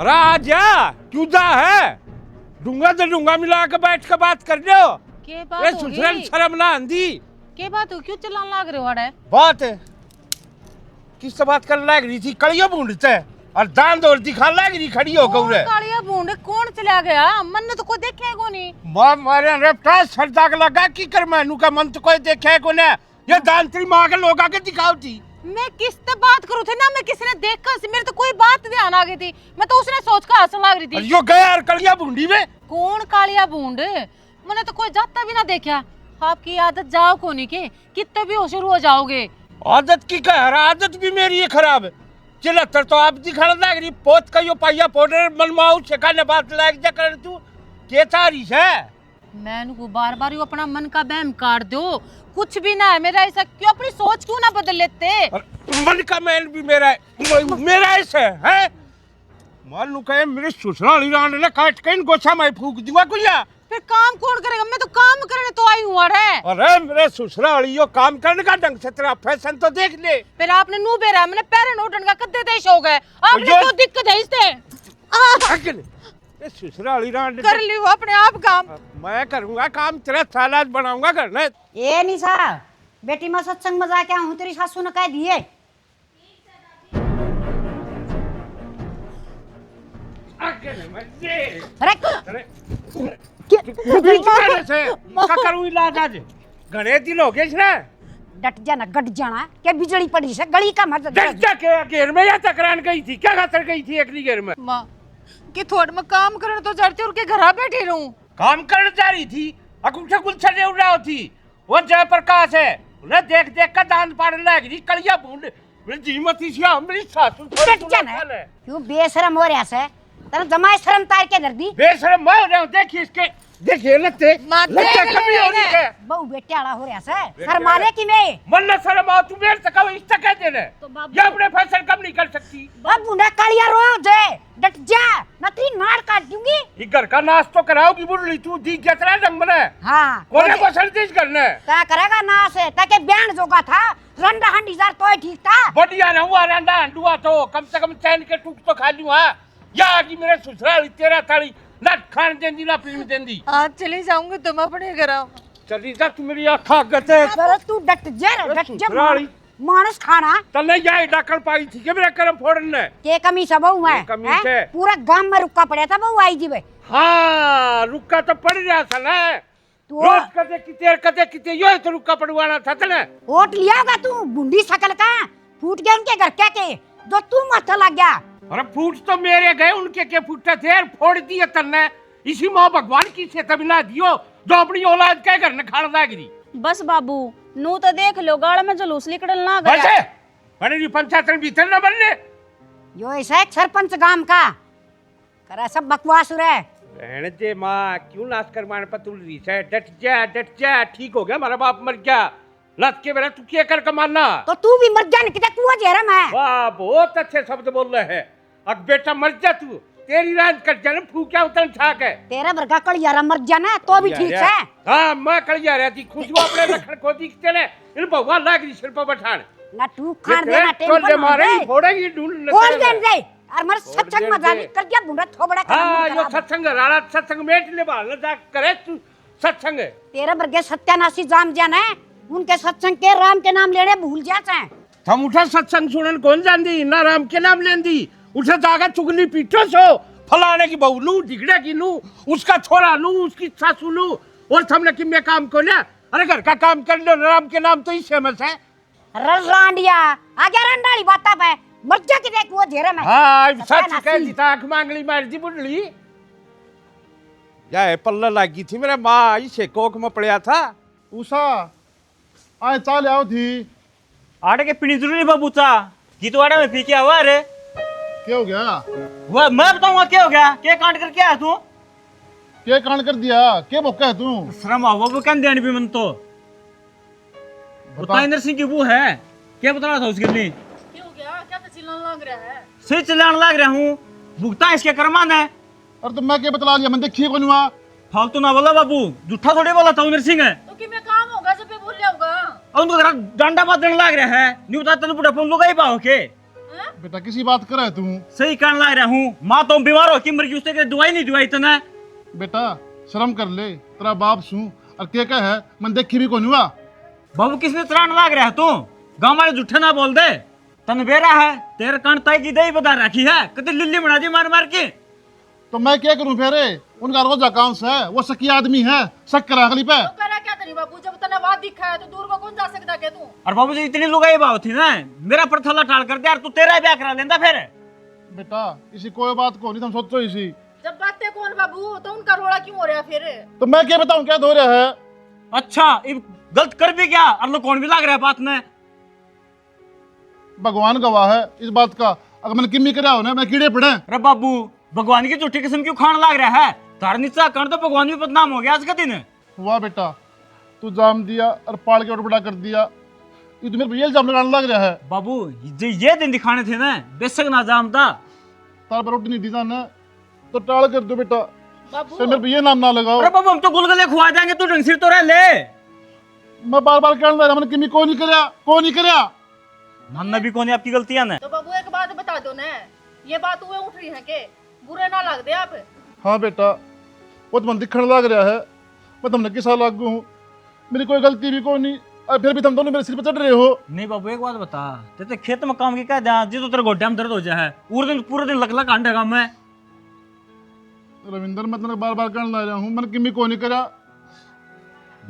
अरे आजा क्यों जा है डूंगा तो डूंगा मिला के बैठ के बात कर लो। के बात ये होगी? सुसरल शर्म ना आंधी के बात हो क्यों चिल्लाने लग रहे हो अड़े? बात है किससे बात कर लग रही थी कड़ियों बूंदते और दान दौड़ दिखा लग रही खड़ी हो गौरे। कालिया बूंद कौन चला गया? मन ने तो कोई देखे को नहीं। मां मारे रेपटा सर दाग लगा की कर मैनू का मन तो कोई देखे को ने ये दांतरी मां के लोग आके दिखाओ थी। मैं किससे बात करूं थे ना, मैं किसी ने देखा मेरे तो कोई बात ध्यान आ गई थी, मैं तो उसने सोच कर हंसने लग रही थी। यो गया यार कड़िया बूंदी में कौन कालिया बूंद? मैंने तो कोई जाता भी ना देखा। आपकी आदत जाओ कोनी के कितने भी होशियार हो जाओगे। आदत की कह आदत भी मेरी है खराब। चिल्लतर तो आप दिखाने लग रही पोत का यो पाइया पाउडर मनमाऊ सिखाने बात लायक जा कर तू के तारी है। मैंने को बार-बार यो अपना मन का बहम काट दो, कुछ भी ना है मेरा ऐसा, क्यों अपनी सोच क्यों ना बदल लेते? मन का मैन भी मेरा है मेरा ऐसे है मान लू कहे मेरे ससुराली रांड ने काट के इन गोछा में फूक दूंगा कुया। फिर काम कौन करेगा? मैं तो काम करने तो आई हूँ अरे। अरे मेरे ससुराली यो काम करने का ढंग से तेरा फैशन तो देख ले। फिर आपने नू बेरा मैंने पैर नोटन का कद्दे देश हो गए, आपने क्यों दिक्कत है इससे? ससुराली रांड कर लियो अपने आप काम। मैं करूंगा काम तेरा सालाद बनाऊंगा करना। ए निशा बेटी मैं सत्संग में जाके हूँ तेरी सासू ने कह दिए। अरे करूँ इलाज आज घणे दिन हो गए ना डट जाना गट जाना क्या बिजली पड़ी से गली का मत के घेर में या तकरान गई थी क्या खातर गई थी अगली घेर में माँ कि थोड़ में काम करने तो चढ़ती और के घर बैठी रहूं। काम करने जा रही थी अकुल कुल छड़े उड़ रहा थी वो जयप्रकाश है उन्हें देख देख कर दांत पाड़ने लग रही कलिया बूंद जीमती सी मेरी सासू डट जाना क्यों बेशरम हो रहा से तेरा जमाई शर्म तार के दर्दी बेशरम मैं हो रहा हूं देखिए इसके देखिए लत्ते लत्ते कभी हो रही है बहु बेटे आला हो रहा से शर्माले की मैं मन न शर्म आ तू मेरे तक इस तक कह देने ये अपने फैसल कम नहीं कर सकती। अब बुढ़ा कालिया रो जे डट जा मैं तेरी नाड़ काट दूंगी। ये घर का नाश तो कराओगी बुढ़ली तू दी जतरा रंग बने हां कोने को सर्दिश करने क्या करेगा ना से ताकि बयान जोगा था रंडा हंडी जार तो ठीक था बढ़िया रहूंगा रंडा हंडुआ तो कम से कम चैन के टूक तो खा लूं। हां या कि मेरे ससुराल तेरा थाली ना खान देंदी ना पीने देंदी। आज चली जाऊंगी तुम अपने घर आओ। चली जा तू मेरी आंखा गते अरे तू डट जा मानस खाना तने जाए डाकल पाई थी के मेरा करम फोड़ने के कमी सब बहु है पूरा गांव में रुका पड़ा था बहु आई जी भाई। हां रुका तो पड़ रहा था ना रोज कदे किते यो तो रुका पड़वाना था तने वोट लियागा तू बुंडी शकल का फूट गया उनके घर के जो तू मत लग गया। अरे फूट तो मेरे गए उनके के फूटे थे फोड़ दिए तन्ने इसी मां भगवान की से तबिला दियो जो अपनी औलाद के घर ने खाड़ दागरी। बस बाबू नू तो देख लो गाड़ में जुलूस निकल ना गया बस है बने पंचायत में भीतर ना बनने यो ऐसा एक सरपंच गांव का करा सब बकवास रे रहने दे मां क्यों नाश कर मान पतुल रही है डट जा ठीक हो गया हमारा बाप मर गया लत के मेरा तू क्या कर कमाना तो तू भी मर जा कितना कुआं जहरम है। वाह बहुत अच्छे शब्द बोल रहे हैं अब बेटा मर जा तू तेरी राज कर जाने फूकिया उतन ठाक है तेरा बरगा कलियारा मर जाना तो भी ठीक है। हां मैं कलिया रहती खुशबू अपने रखड़ खोदी चले इन भगवान लाग रही सिर पर बैठान ना तू खान देना टेंशन ले मारे फोड़ेगी ढूंढ और देन दे और मर सत्संग में जानी कर दिया बुंडा थोबड़ा कर। हां यो सत्संग राणा सत्संग मेट ले बाल जा करे तू सत्संग तेरा बरगे सत्यानाशी जाम जाना है उनके सत्संग के राम के नाम लेने भूल जाते हैं। हम उठा सत्संग सुनन कौन जानदी ना राम के नाम लेंदी उठे जागा चुगली पीठो सो फलाने की बहू लू डिगड़े की लू उसका छोरा लू उसकी सासू लू और हमने कि मैं काम को ना अरे घर का काम कर लो राम के नाम तो ही फेमस है। रांडिया आगे रंडाली बाता पे मर जा के देख वो जेरे में। हां सच कह दी ताक मांगली मार दी बुढ़ली जाए पल्ला लागी थी मेरा मां इसे कोक में पड़या था उषा आए चाल आओ थी आटे के पीनी जरूरी बाबूचा की तो आटे में पी के हुआ रे क्या हो गया वो मैं बताऊंगा क्या हो गया क्या कांड करके आया तू क्या कांड कर दिया क्या भोका है तू शर्म आओ वो क्या देने भी मन तो ताइंदर सिंह की वो है क्या बताना था उसके लिए क्या हो गया? क्या तो चिल्लाने लग रहा है? सही चिल्लाने लग रहा हूँ भुगता इसके कर्मान है। और तो मैं क्या बतला लिया मैं देखिए कौन हुआ फालतू ना बोला बाबू झूठा थोड़ी बोला था सिंह है तो कि मैं काम होगा जब भूल जाऊंगा और उनको डंडा बांधने लग रहा है नहीं बता तेन बुढ़ा फोन लुगाई पाओ के बेटा किसी बात कर रहा है तू? सही कहने लग रहा हूँ। माँ तो बीमार हो कि मर गई, उसने दवाई नहीं दवाई तना। बेटा शर्म कर ले, तेरा बाप सू और क्या क्या है मन देखी भी कौन हुआ? बाबू किसने त्राण लाग रहा है तू? गाँव वाले झूठे ना बोल दे। तन बेरा है तेरे कान ताई की दही बता रखी है, कभी लिल्ली बना दी मार मार के। तो मैं क्या करूं फेरे? उनका रोज अकाउंट है, वो सकी आदमी है, शक करा अगली पे। तो करा क्या तेरी बाबू, जब तना बात दिखा है तो दूर को कौन जा सकता के तू? और बाबू जी इतनी लुगाई बात थी ना, मेरा पर थल्ला टाल कर दे यार, तू तेरा ही ब्याह करा लेंदा फिर। बेटा इसी कोई बात को नहीं, तुम सोचो इसी। जब बातें कौन बाबू, तो उनका रोड़ा क्यों हो रहा है फिर? तो मैं क्या बताऊं क्या धो रहा है? अच्छा ये गलत कर भी क्या, और लोग कौन भी लग रहा है बात में। भगवान गवाह है इस बात का, अगर मैंने किम्मी करा हो ना मैं कीड़े पड़े। अरे बाबू भगवान की झूठी किस्म क्यों खान लग रहा है? तार नीचा कर तो भगवान भी बदनाम हो गया आज का दिन। हुआ बेटा, तू जाम दिया और पाल के और बड़ा कर दिया, ये तो मेरे पे ये इल्जाम लगाने लग रहा है। बाबू ये दिन दिखाने थे ना, बेशक ना जामता। तार पर रोटी नहीं दी जाना तो टाल कर दो बेटा, बाबू फिर मेरे पे ये नाम ना लगाओ। अरे बाबू हम तो गुलगुले खुआ देंगे, तू ढंग से तो रह ले। मैं बार बार कहने लग रहा, मैंने किम्मी को नहीं करया। मानना भी कौन है आपकी गलतियां ने। तो बाबू एक बात बता दो ना, ये बात हुए उठ रही है के बुरे ना लग दे आप? हाँ बेटा वो तो मन दिखने लग रहा है, मैं तुमने किसा लागू हूँ, मेरी कोई गलती भी कोई नहीं, और फिर भी तुम दोनों मेरे सिर पे चढ़ रहे हो। नहीं बाबू एक बात बता, तेरे खेत में काम की क्या ध्यान जी, तो तेरे गोड्डे में दर्द हो जाए पूरे दिन लक लक अंडे काम है। रविंदर मैं तुम्हें बार बार कहने लग रहा हूँ, मैंने किम्मी को नहीं करा।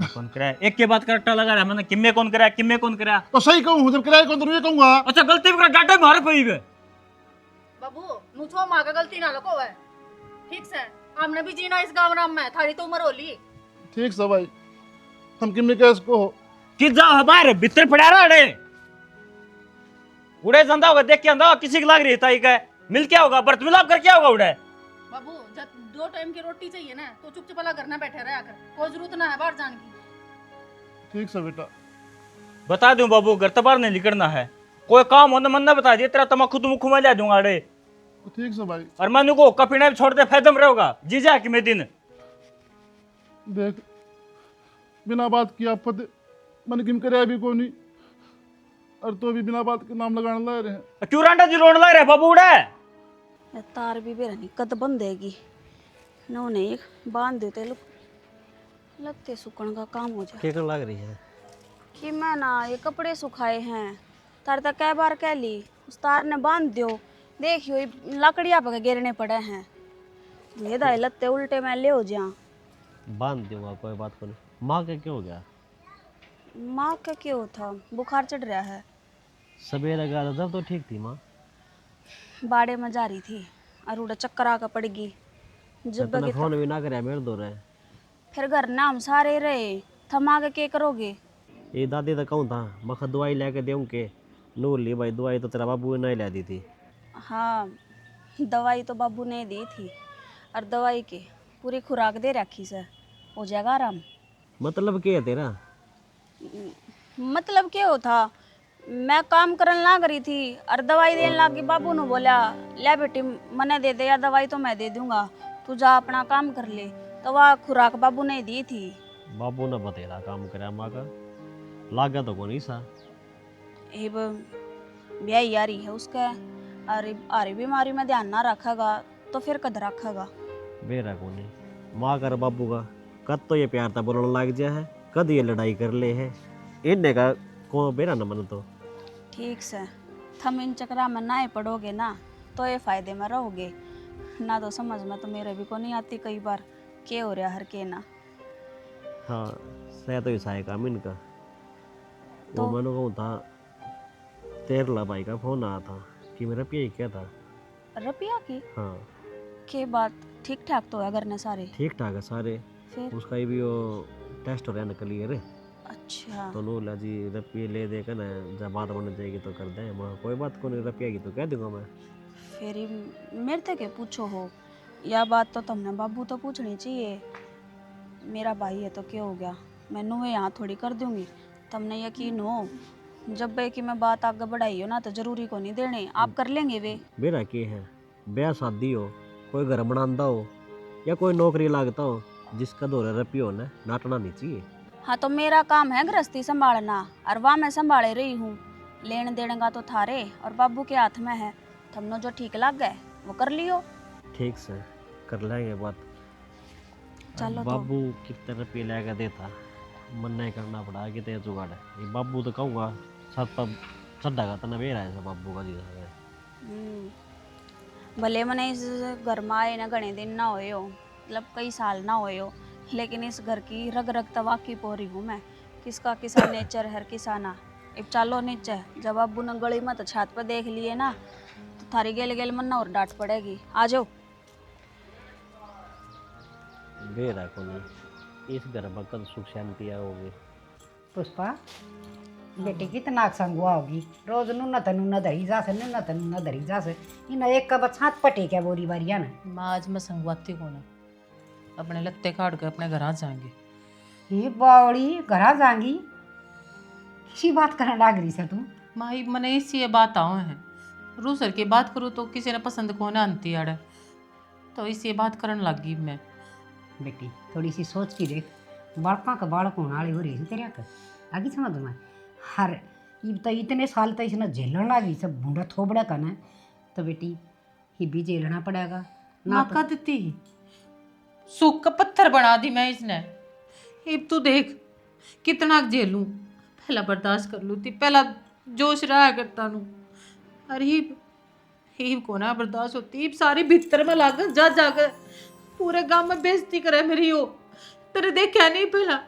कौन करा है? एक के बाद करट्टा लगा रहा है, मैंने किम्मे कौन करा, किम्मे कौन करा। तो सही कहूँ, जब किराए कौन तो ये कहूँगा। अच्छा गलती भी करा डांटे मारे पड़ी गए। बाबू मुझो माँ का गलती ना लको है, ठीक से हमने भी जीना इस गाँव राम में, थारी तो उम्र होली। ठीक है भाई, तुम किम्मी का इसको हो कि जा हमारे भीतर पड़ा रहा अड़े उड़े जंदा होगा, देख के आंदा होगा, किसी की लाग रही है ताई का मिल क्या होगा, बर्त मिलाप कर क्या होगा उड़े। बाबू जब 2 टाइम की रोटी चाहिए ना तो चुपचाप वाला घर ना बैठे रहे आकर, कोई जरूरत ना है बाहर जाने की। ठीक है बेटा। बता दूं बाबू घर तो बाहर नहीं निकलना है, कोई काम हो मन ना बता दिए, तेरा तमाकू तो मुख में ले दूंगा अड़े। ठीक है भाई। और मैं को कपीना भी छोड़ दे फायदम रहेगा जी जा कि मैं दिन देख बिना बात की आफत मैंने किम कराया भी को नहीं, और तो भी बिना बात के नाम लगाने लग रहे हैं। क्यों रांडा जी रोने लग रहे बाबू उड़े। तार भी बेरा नहीं कद बंधेगी नो नहीं बांध देते लगते सुकण का काम हो जाए। क्या लग रही है कि मैं ना ये कपड़े सुखाए हैं, तार तक कई बार कह ली उस तार ने बांध दो, देखियो ये लकड़ियाँ पके गिरने पड़े हैं, ये दाई लत्ते उल्टे मैं ले हो जा। बांध दूंगा कोई बात को नहीं। माँ के क्यों हो गया? माँ का क्यों था, बुखार चढ़ रहा है। सवेरे गया था जब तो ठीक थी माँ। बाड़े में जा रही थी और उड़ा चक्कर आकर पड़गी, जब तूने फोन भी ना करे मेरे दो रहे। फिर घर ना हम सारे रहे, थमा के करोगे। ये दादी तो कहूँ था मखा दवाई लेके दूँ के नूर ली भाई, दवाई तो तेरा बाबू ने नहीं ला दी थी। हाँ दवाई तो बाबू ने दी थी, और दवाई के पूरी खुराक दे रखी सर, हो जाएगा आराम। मतलब क्या है तेरा? मतलब क्या हो था, मैं काम करने लग रही थी और दवाई देने लगी, बाबू ने बोला ले बेटी मने दे दे या दवाई तो मैं दे दूंगा, तू जा अपना काम कर ले, तो वह खुराक बाबू ने दी थी। बाबू ने बतेरा काम करा माँ का, लागा तो को नहीं सा। अब ब्याह आ रही है उसका, और आरी बीमारी में ध्यान ना रखेगा तो फिर कद रखेगा। बेरा को नहीं माँ कर बाबू का कद तो ये प्यार था बोलने लग जाए है, कद ये लड़ाई कर ले है, इन्हें का को बेरा न मन तो ठीक से थम इन चक्रा में ना ही पड़ोगे ना तो ये फायदे में रहोगे ना, तो समझ में तो मेरे भी को नहीं आती कई बार के हो रहा हर के ना। हाँ सह तो ईसाई काम इनका। तो? वो मैंने कहूँ था तेरला भाई का फोन आया था कि मेरा पिया क्या था। रुपया की हाँ के बात ठीक ठाक तो है घर ने सारे? ठीक ठाक है सारे, फिर उसका भी वो टेस्ट हो रहा है क्लियर है। अच्छा तो नूला जी रुपये ले दे कर ना, जब बात बन जाएगी तो कर दें। मैं कोई बात को नहीं, रुपया की तो कह दूंगा मैं। फिर ही मेरे तक के पूछो हो, यह बात तो तुमने बाबू तो पूछनी चाहिए, मेरा भाई है तो क्या हो गया, मैनू मैं यहाँ थोड़ी कर दूंगी। तुमने यकीन हो जब बे की मैं बात आगे बढ़ाई हो ना तो जरूरी को नहीं देने, आप कर लेंगे वे। मेरा क्या है, ब्याह शादी हो, कोई घर बनाता हो या कोई नौकरी लागता हो, जिसका दो रुपये हो ना नाटना नहीं चाहिए। हाँ तो मेरा काम है गृहस्थी संभालना, और वहाँ मैं संभाले रही हूँ, लेन देन का तो थारे और बाबू के हाथ में है। तुमने जो ठीक लग गए वो कर लियो। ठीक से कर लेंगे बात। चलो तो बाबू कितने रुपये लेकर देता, मन नहीं करना पड़ा कि ते जुगाड़ है। ये बाबू तो कहूँगा छत पर चढ़ा का तना बेरा है बाबू का जी। भले मैंने इस घर में आए ना घने दिन ना होए हो, मतलब कई साल ना होए हो, लेकिन इस घर की रग रग तो वाकिफ हो रही हूँ मैं। किसका किसा नेचर है किसाना। अब चालो नीचे, जब अब्बू ने गली में तो छत पर देख लिए ना तो थारी गेल गेल मन ना और डांट पड़ेगी। आ जाओ। बेरा को नहीं, इस घर में कद सुख शांति आओगे। पुष्पा बेटी कितना संगुआ होगी, रोज नुन्न धरी जा से नुन्न धरी जा से इन एक का बछात पटे क्या बोरी बारिया ना। माँ आज मैं संगवाती को ना अपने लत्ते काट कर अपने घर आ जाएंगे। ये बावड़ी घरा जाएंगी, किसी बात करने लाग रही से तू। माँ मैंने इसी ये बात आओ है, रूसर की बात करूँ तो किसी ने पसंद को ना आती अड़े, तो इसी ये बात करने लग गई मैं। बेटी थोड़ी सी सोच की देख, बालका का बालक होने वाली हो रही है तेरे का आगे समझ में। हर ये तो इतने साल तक इसने झेलने लगी सब बूढ़ा थोबड़ा का ना, तो बेटी ये भी झेलना पड़ेगा ना। माँ का देती सूख का पत्थर बना दी मैं इसने। अब तू देख कितना झेलूं, पहला बर्दाश्त कर लूँ थी, पहला जोश रहा करता नू। अरे ही को ना बर्दाश्त होती, सारी भीतर में लाकर जा जाकर पूरे गांव में बेइज्जती करे मेरी। हो तेरे देखा नहीं पहला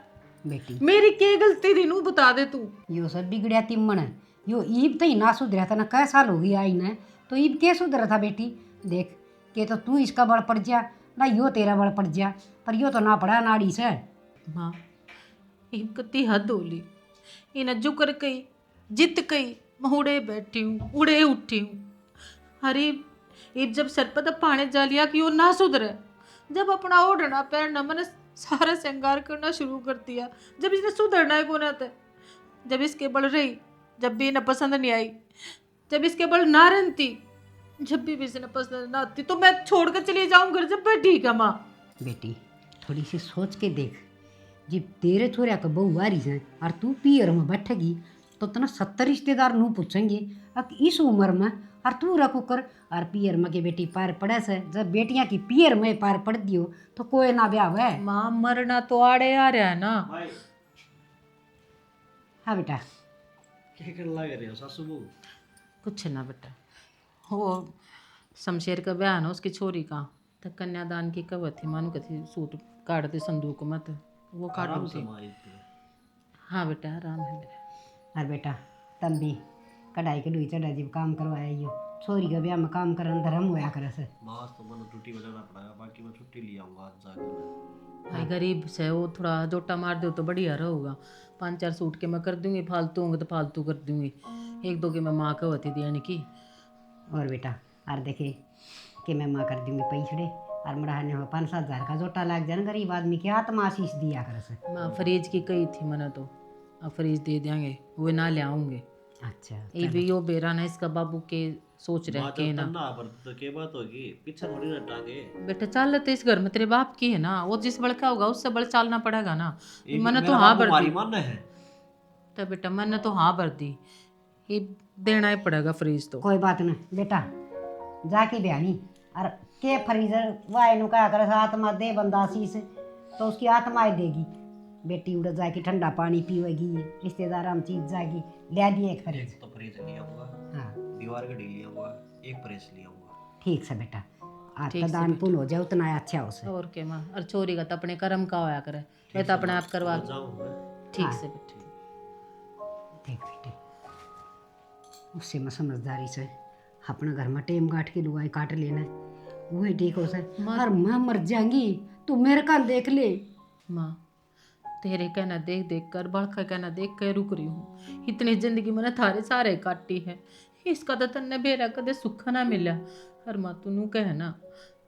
बेटी मेरी क्या गलती थी नू बता दे तू। यो सब बिगड़िया तिम्मन है, यो ईब तो ही ना सुधरा था ना, कै साल हो गई आई ना, तो ईब क्या सुधरा था बेटी। देख के तो तू इसका बड़ पड़ जा ना, यो तेरा बड़ पड़ जा, पर यो तो ना पड़ा नाड़ी से। माँ ईब कती हद होली, इन जुकर कई जित कई मैं उड़े बैठी हूँ उड़े उठी हूँ। अरे ईब जब सर पर पाने जा लिया कि वो ना सुधरे, जब अपना ओढ़ना पहनना मैंने सारा श्रृंगार करना शुरू कर दिया, जब इसने सुधरना है को ना था, जब इसके बल रही, जब भी इन्हें पसंद नहीं आई, जब इसके बल ना रहती, जब भी इसने पसंद ना आती तो मैं छोड़ कर चली जाऊँ घर। जब मैं ठीक है माँ। बेटी थोड़ी सी सोच के देख, जब तेरे छोरिया का बहू आ रही है और तू पियर में बैठेगी तो तना 70 रिश्तेदार नू पूछेंगे अब इस उम्र में, और तू रखो कर और पियर में के बेटी पैर पड़े से, जब बेटियां की पियर में पैर पड़ दियो तो कोई ना ब्याह हुआ। माँ मरना तो आड़े आ रहा है ना। हाँ बेटा क्या कर लग रहे हो सासू बहू? कुछ ना बेटा, वो शमशेर का बयान है उसकी छोरी का, तो कन्यादान की कवत थी, मानो कथी सूट काट दे संदूक मत, वो काटू थी। हाँ बेटा आराम है मेरा। और बेटा तम भी कढ़ाई कढ़ुई चढ़ा जब काम करवाया यो, छोरी का ब्याह में काम करन धर्म होया करे से। मास तो मन छुट्टी बजाना पड़ेगा, बाकी मैं छुट्टी ले आऊँगा आज जाकर। भाई गरीब से वो थोड़ा जोटा मार दो तो बढ़िया रहेगा। 5-4 सूट के मैं कर दूंगी, फालतू होंगे तो फालतू कर दूंगी, 1-2 की मैं माँ का होती थी यानी कि। और बेटा और देखे कि मैं माँ कर दूंगी पैसड़े और मढ़ाने हो 5-7 हज़ार का जोटा लाग जाए, गरीब आदमी की आत्मा आशीष दिया करे से। माँ फरीज की कही थी मैंने तो, अब फरीज दे देंगे, वो ना ले आऊंगे। अच्छा ये भी यो बेरा ना इसका बाबू के सोच रहे के ना। तो के बात होगी पीछे थोड़ी ना टांगे। बेटा चाल तो इस घर में तेरे बाप की है ना, वो जिस बड़ का होगा उससे बड़ चालना पड़ेगा ना। ये मैंने तो मेरा हाँ बापू भर दी, हमारी मन है। तो बेटा मैंने तो हाँ भर दी, ये देना ही पड़ेगा फ्रीज तो। कोई बात नहीं बेटा, जाके बयानी और के फ्रीजर वाय नु क्या करे आत्मा दे बंदा आशीष तो उसकी आत्मा ही देगी। बेटी उड़ जाके ठंडा पानी पीवेगी, रिश्तेदार हम चीज जाएगी, ले दिए एक फ्रीज। एक तो फ्रिज ले आऊँगा, हाँ दीवार घड़ी ले आऊँगा, एक प्रेस ले आऊँगा। ठीक से बेटा, आपका ठीक से दान पुण्य हो जाए उतना अच्छा हो से। और क्या माँ, और चोरी का तो अपने कर्म का होया करे, मैं तो अपने आप करवा। जाऊँगा ठीक हाँ। से बेटा। देख बेटे उससे मैं समझदारी से अपना घर में टेम काट के लुगाई काट लेना, वही ठीक हो से। और मैं मर जाएंगी तू मेरे का देख ले। माँ तेरे कहना देख देख कर, बड़का कहना देख कर रुक रही हूँ। इतनी जिंदगी मैंने थारे सारे काटी है, इसका तो तन्ने बेरा कदे सुख ना मिला। और माँ तू नू कहना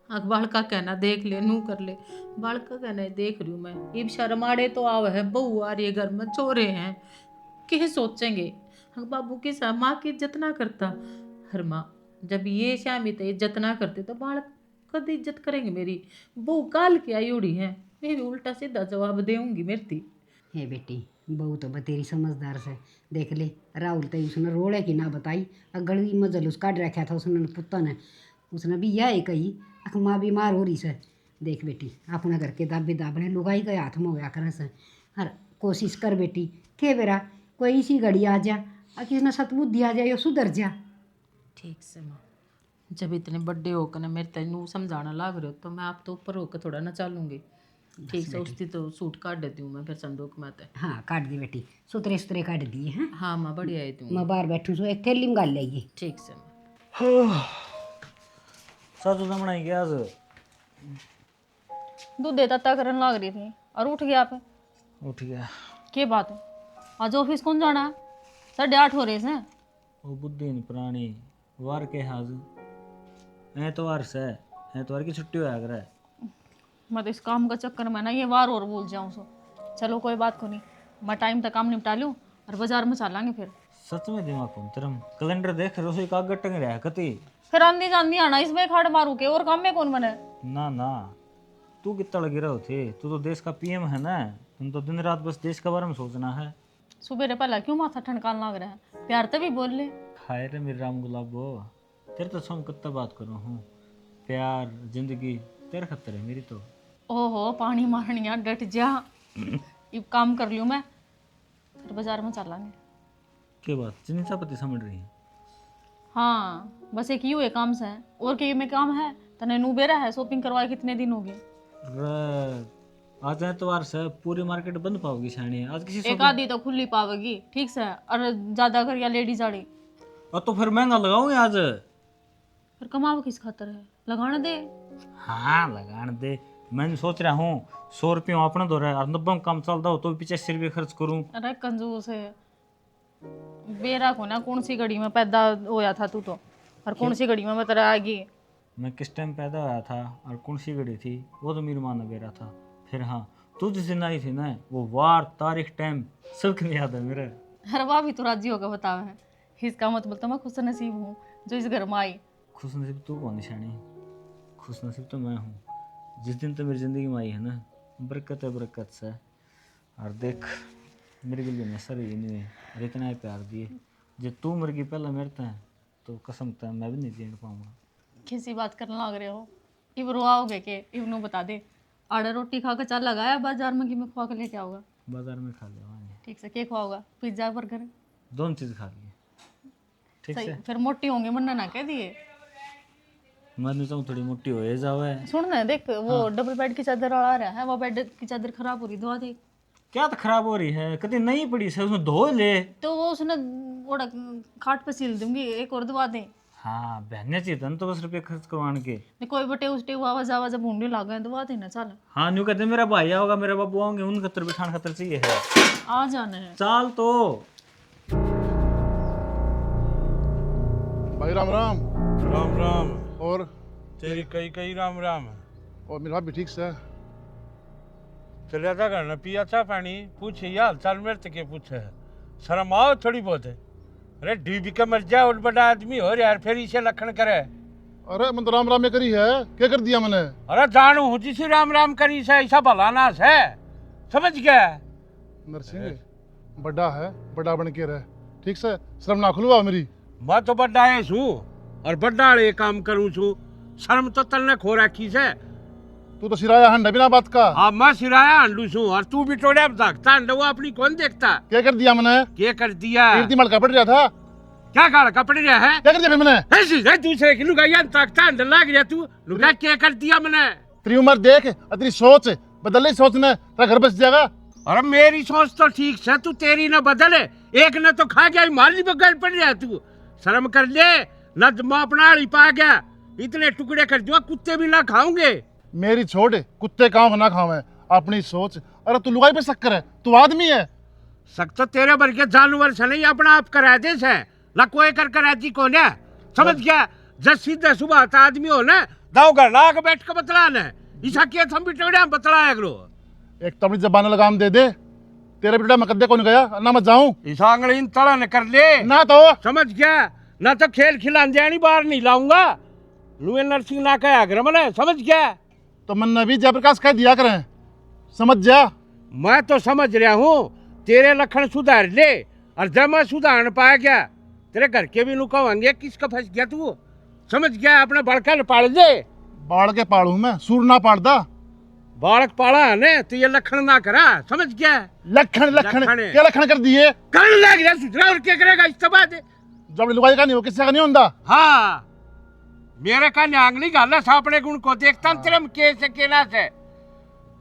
बालका कहना देख ले नू कर ले, बालका कहना देख रही हूँ मैं। इब शर्माड़े तो आव है, बहू आ रही है घर में, चोरे हैं, क्या सोचेंगे। बाबू की सा माँ की इज्जत ना करता। हर माँ जब ये श्यामी तो इज्जत ना करते तो बालक कद इज्जत करेंगे मेरी। बहू काल की आई उड़ी है, मैं भी उल्टा सीधा जवाब देऊंगी मेरी। हे बेटी बहू तो बतेरी समझदार से देख ले। राहुल तो उसने रोड़े की ना बताई, गली में जलूस काट रखा था उसने पुत्ता ने। उसने भी यह कही अख माँ बीमार हो रही से। देख बेटी अपना घर के दाबे दाबने लुगाई के हाथ में होया करे से। हर कोशिश कर बेटी के बेरा कोई इसी घड़ी आ जा किसी ने सतबुद्धि आ जाए सुधर जा। ठीक से माँ, जब इतने बड़े होकर ना मेरे तेनू समझाना लाग रहे हो तो मैं आप तो ऊपर होकर थोड़ा ना चलूंगी। ठीक से उसकी तो सूट काट देती हूँ मैं फिर संदूक में आते। हाँ काट दी बेटी, सुतरे सुतरे काट दिए हैं। हाँ माँ बढ़िया है तू। मैं बाहर बैठूँ सो एक थैली में गाल लेगी। ठीक से माँ। सासू बनाई क्या आज? दूध देता तक करने लग रही थी और उठ गया आप। उठ गया। क्या बात है, आज ऑफिस कौन जाना है? 8:30 हो रहे हैं। वो बुद्धि नहीं पुरानी वार के हाज ऐतवार से ऐतवार की छुट्टी होया करे। मैं तो इस काम का चक्कर में ना ये बार और भूल जाऊँ सो। चलो कोई बात को नहीं, मैं टाइम तक काम निपटा लूँ और बाजार में चलेंगे फिर। सच में दिमाग कौन तेरम कैलेंडर देख रसोई का गट टंग रहा है कति। फिर आंधी जांधी आना इसमें खाड़ मारू के और काम में कौन बने? ना ना तू कितना लगी रहो थे, तू तो देश का पीएम है ना, तुम तो दिन रात बस देश के बारे में सोचना है। सुबह पहला क्यों माथा ठनकान लग रहा है? प्यार तो भी बोल ले। खाए रे मेरे राम गुलाबो, तेरे तो सुन कितना बात करूँ हूँ। प्यार जिंदगी तेरे खतर है मेरी तो। ओहो पानी मारनिया डट जा। ये काम कर लियो मैं फिर बाजार में चलेंगे। क्या बात चिंता पति समझ रही है? हाँ बस एक यूँ है काम से है और कहीं में काम है तने नू बेरा है। शॉपिंग करवाए कितने दिन हो गए? आज ऐतवार से पूरी मार्केट बंद पाओगी शानी। आज किसी एक आधी तो खुली पावेगी ठीक से, और ज्यादा कर या लेडीज आड़ी और तो फिर महंगा लगाऊंगे आज। फिर कमाओ किस खातर है? लगाने दे। हाँ लगाने दे। मैं सोच रहा हूँ 100 रुपये अपना दो रहा है और 90 में काम चलता हो तो भी 85 रुपये खर्च करूँ। अरे कंजूस है बेरा को ना। कौन सी घड़ी में पैदा होया था तू तो, और कौन सी घड़ी में मैं तेरा आएगी? मैं किस टाइम पैदा हुआ था और कौन सी घड़ी थी वो तो मेरी माँ ने बेरा था। फिर हाँ तू जिस दिन आई थी ना वो वार तारीख टाइम सब नहीं याद है मेरे। हर वाह भी तो राजी होकर बतावे है। इसका मतलब तो मैं खुश नसीब हूँ जो इस घर में आई। खुश नसीब तू कौन निशानी? खुश नसीब तो मैं हूँ जिस दिन तो मेरी ज़िंदगी में आई है ना। बरकत है बरकत से। और देख मेरे के लिए नसर ही नहीं है और इतना ही प्यार दिए। जब तू मर गई पहले मेरे है तो कसम था मैं भी नहीं जीण पाऊँगा। किसी बात करने लग रहे हो? इब रोआओगे के? इबनू बता दे। आड़ा रोटी खा कर चल लगाया बाजार में कि मैं खुआ कर लेके आऊँगा? बाजार में खा लिया। ठीक से क्या खुआओगा? Pizza burger? दोनों चीज़ खा लिए। ठीक सही से फिर मोटी होंगे मन्ना ना कह दिए। मैं नहीं चाहूँ थोड़ी मोटी हो जावे। सुन ना देख वो डबल बेड की चादर आ रहा है, वो बेड की चादर खराब हो रही, धोआ दे। क्या तो खराब हो रही है? कभी नहीं पड़ी से उसमें धो ले। तो वो उसने ओड़ा खाट पे सिल दूंगी, एक और दबा दे। हाँ बहने चाहिए था तो 10 रुपये खर्च करवाने के। कोई बटे उसटे आवाज आवाज भूंडी लाग गए दबा देना। चल हाँ न्यू कहते मेरा भाई होगा मेरा बाबू आओगे उन खतर बिठान खतर चाहिए है। आ जाना है। चाल तो भाई राम राम। राम राम। और तेरी कई कई राम राम। और मेरा भी ठीक से है। चलिया था करना पिया था पानी पूछे यार चाल मेरे तक पूछे शर्म आओ थोड़ी बहुत है। अरे डूबी के मर जाए और बड़ा आदमी हो यार फिर इसे लखन करे। अरे मैं तो राम राम में करी है, क्या कर दिया मैंने? अरे जानू हूँ जिसी राम राम करी से ऐसा भलाना है समझ गया। नरसिंह बड़ा है, बड़ा बन के रहे ठीक से। शर्म ना खुलवा मेरी। मैं तो बड़ा है छू और बड़ा ये काम करूँ छू। शर्म तो तलने खो रखी से। तू तो सिराया हंडा बिना बात का। हाँ मैं सिराया हंडू छू और तू भी टोड़े देखता हंडवा अपनी कौन देखता? क्या कर दिया मैंने? क्या कर दिया? कीर्ति मलका पड़ रहा था। क्या गाड़ कपड़े रहा है? क्या कर दिया फिर मैंने? ऐसी है दूसरे की लुगाइयां ताकता अंदर लग गया तू लुगा क्या कर दिया मैंने? तेरी उम्र देख और तेरी सोच बदल ले। सोचना तेरा घर बस जाएगा। अरे मेरी सोच तो ठीक है तू तेरी ना बदले। एक ने तो खा गया माली बगल पड़ रहा तू। शर्म कर ले न मैं अपना ही पा गया। इतने टुकड़े कर दो कुत्ते भी ना खाओगे। मेरी छोड़ कुत्ते काम ना खावे अपनी सोच। अरे तू लुगाई पे शक्कर है, तू आदमी है। सक तो तेरे भर के जानवर से नहीं अपना आप करा दे से ना कोई कर राजी कौन है समझ गया। जब सीधे सुबह आता आदमी हो ना दाव घर लाग बैठ के बतलाना है ईसा के हम भी टोड़े बतलाया करो। एक तो अपनी जबान लगाम दे दे। तेरे बेटा मैं कद्दे कौन गया ना मैं जाऊं। ईसा अंगली तड़न कर ले ना तो समझ गया। ना तो खेल खिलान जानी बाहर नहीं लाऊंगा। लुए नरसिंह ना कहा अगर मैंने समझ गया। तो मैंने भी जयप्रकाश कह दिया करें समझ जा। मैं तो समझ रहा हूँ तेरे लखन सुधार ले, और जब मैं सुधार न पाया क्या तेरे घर के भी नु कहेंगे किसका फंस गया तू, समझ गया? अपना बड़का न पाल दे। बाढ़ के पाड़ू मैं, सूर ना पाड़दा। बालक पाला है ने तो ये लखन ना करा, समझ गया? लखन लखन लखन है। क्या लखन कर दिए? कर लग रहा सुधरा और क्या करेगा इस बाद? जब लुगाई का नहीं हो किसी का नहीं होता। हाँ, मेरे का न्यांगली गाला सा अपने गुण को देखता तेरे में के से केना से।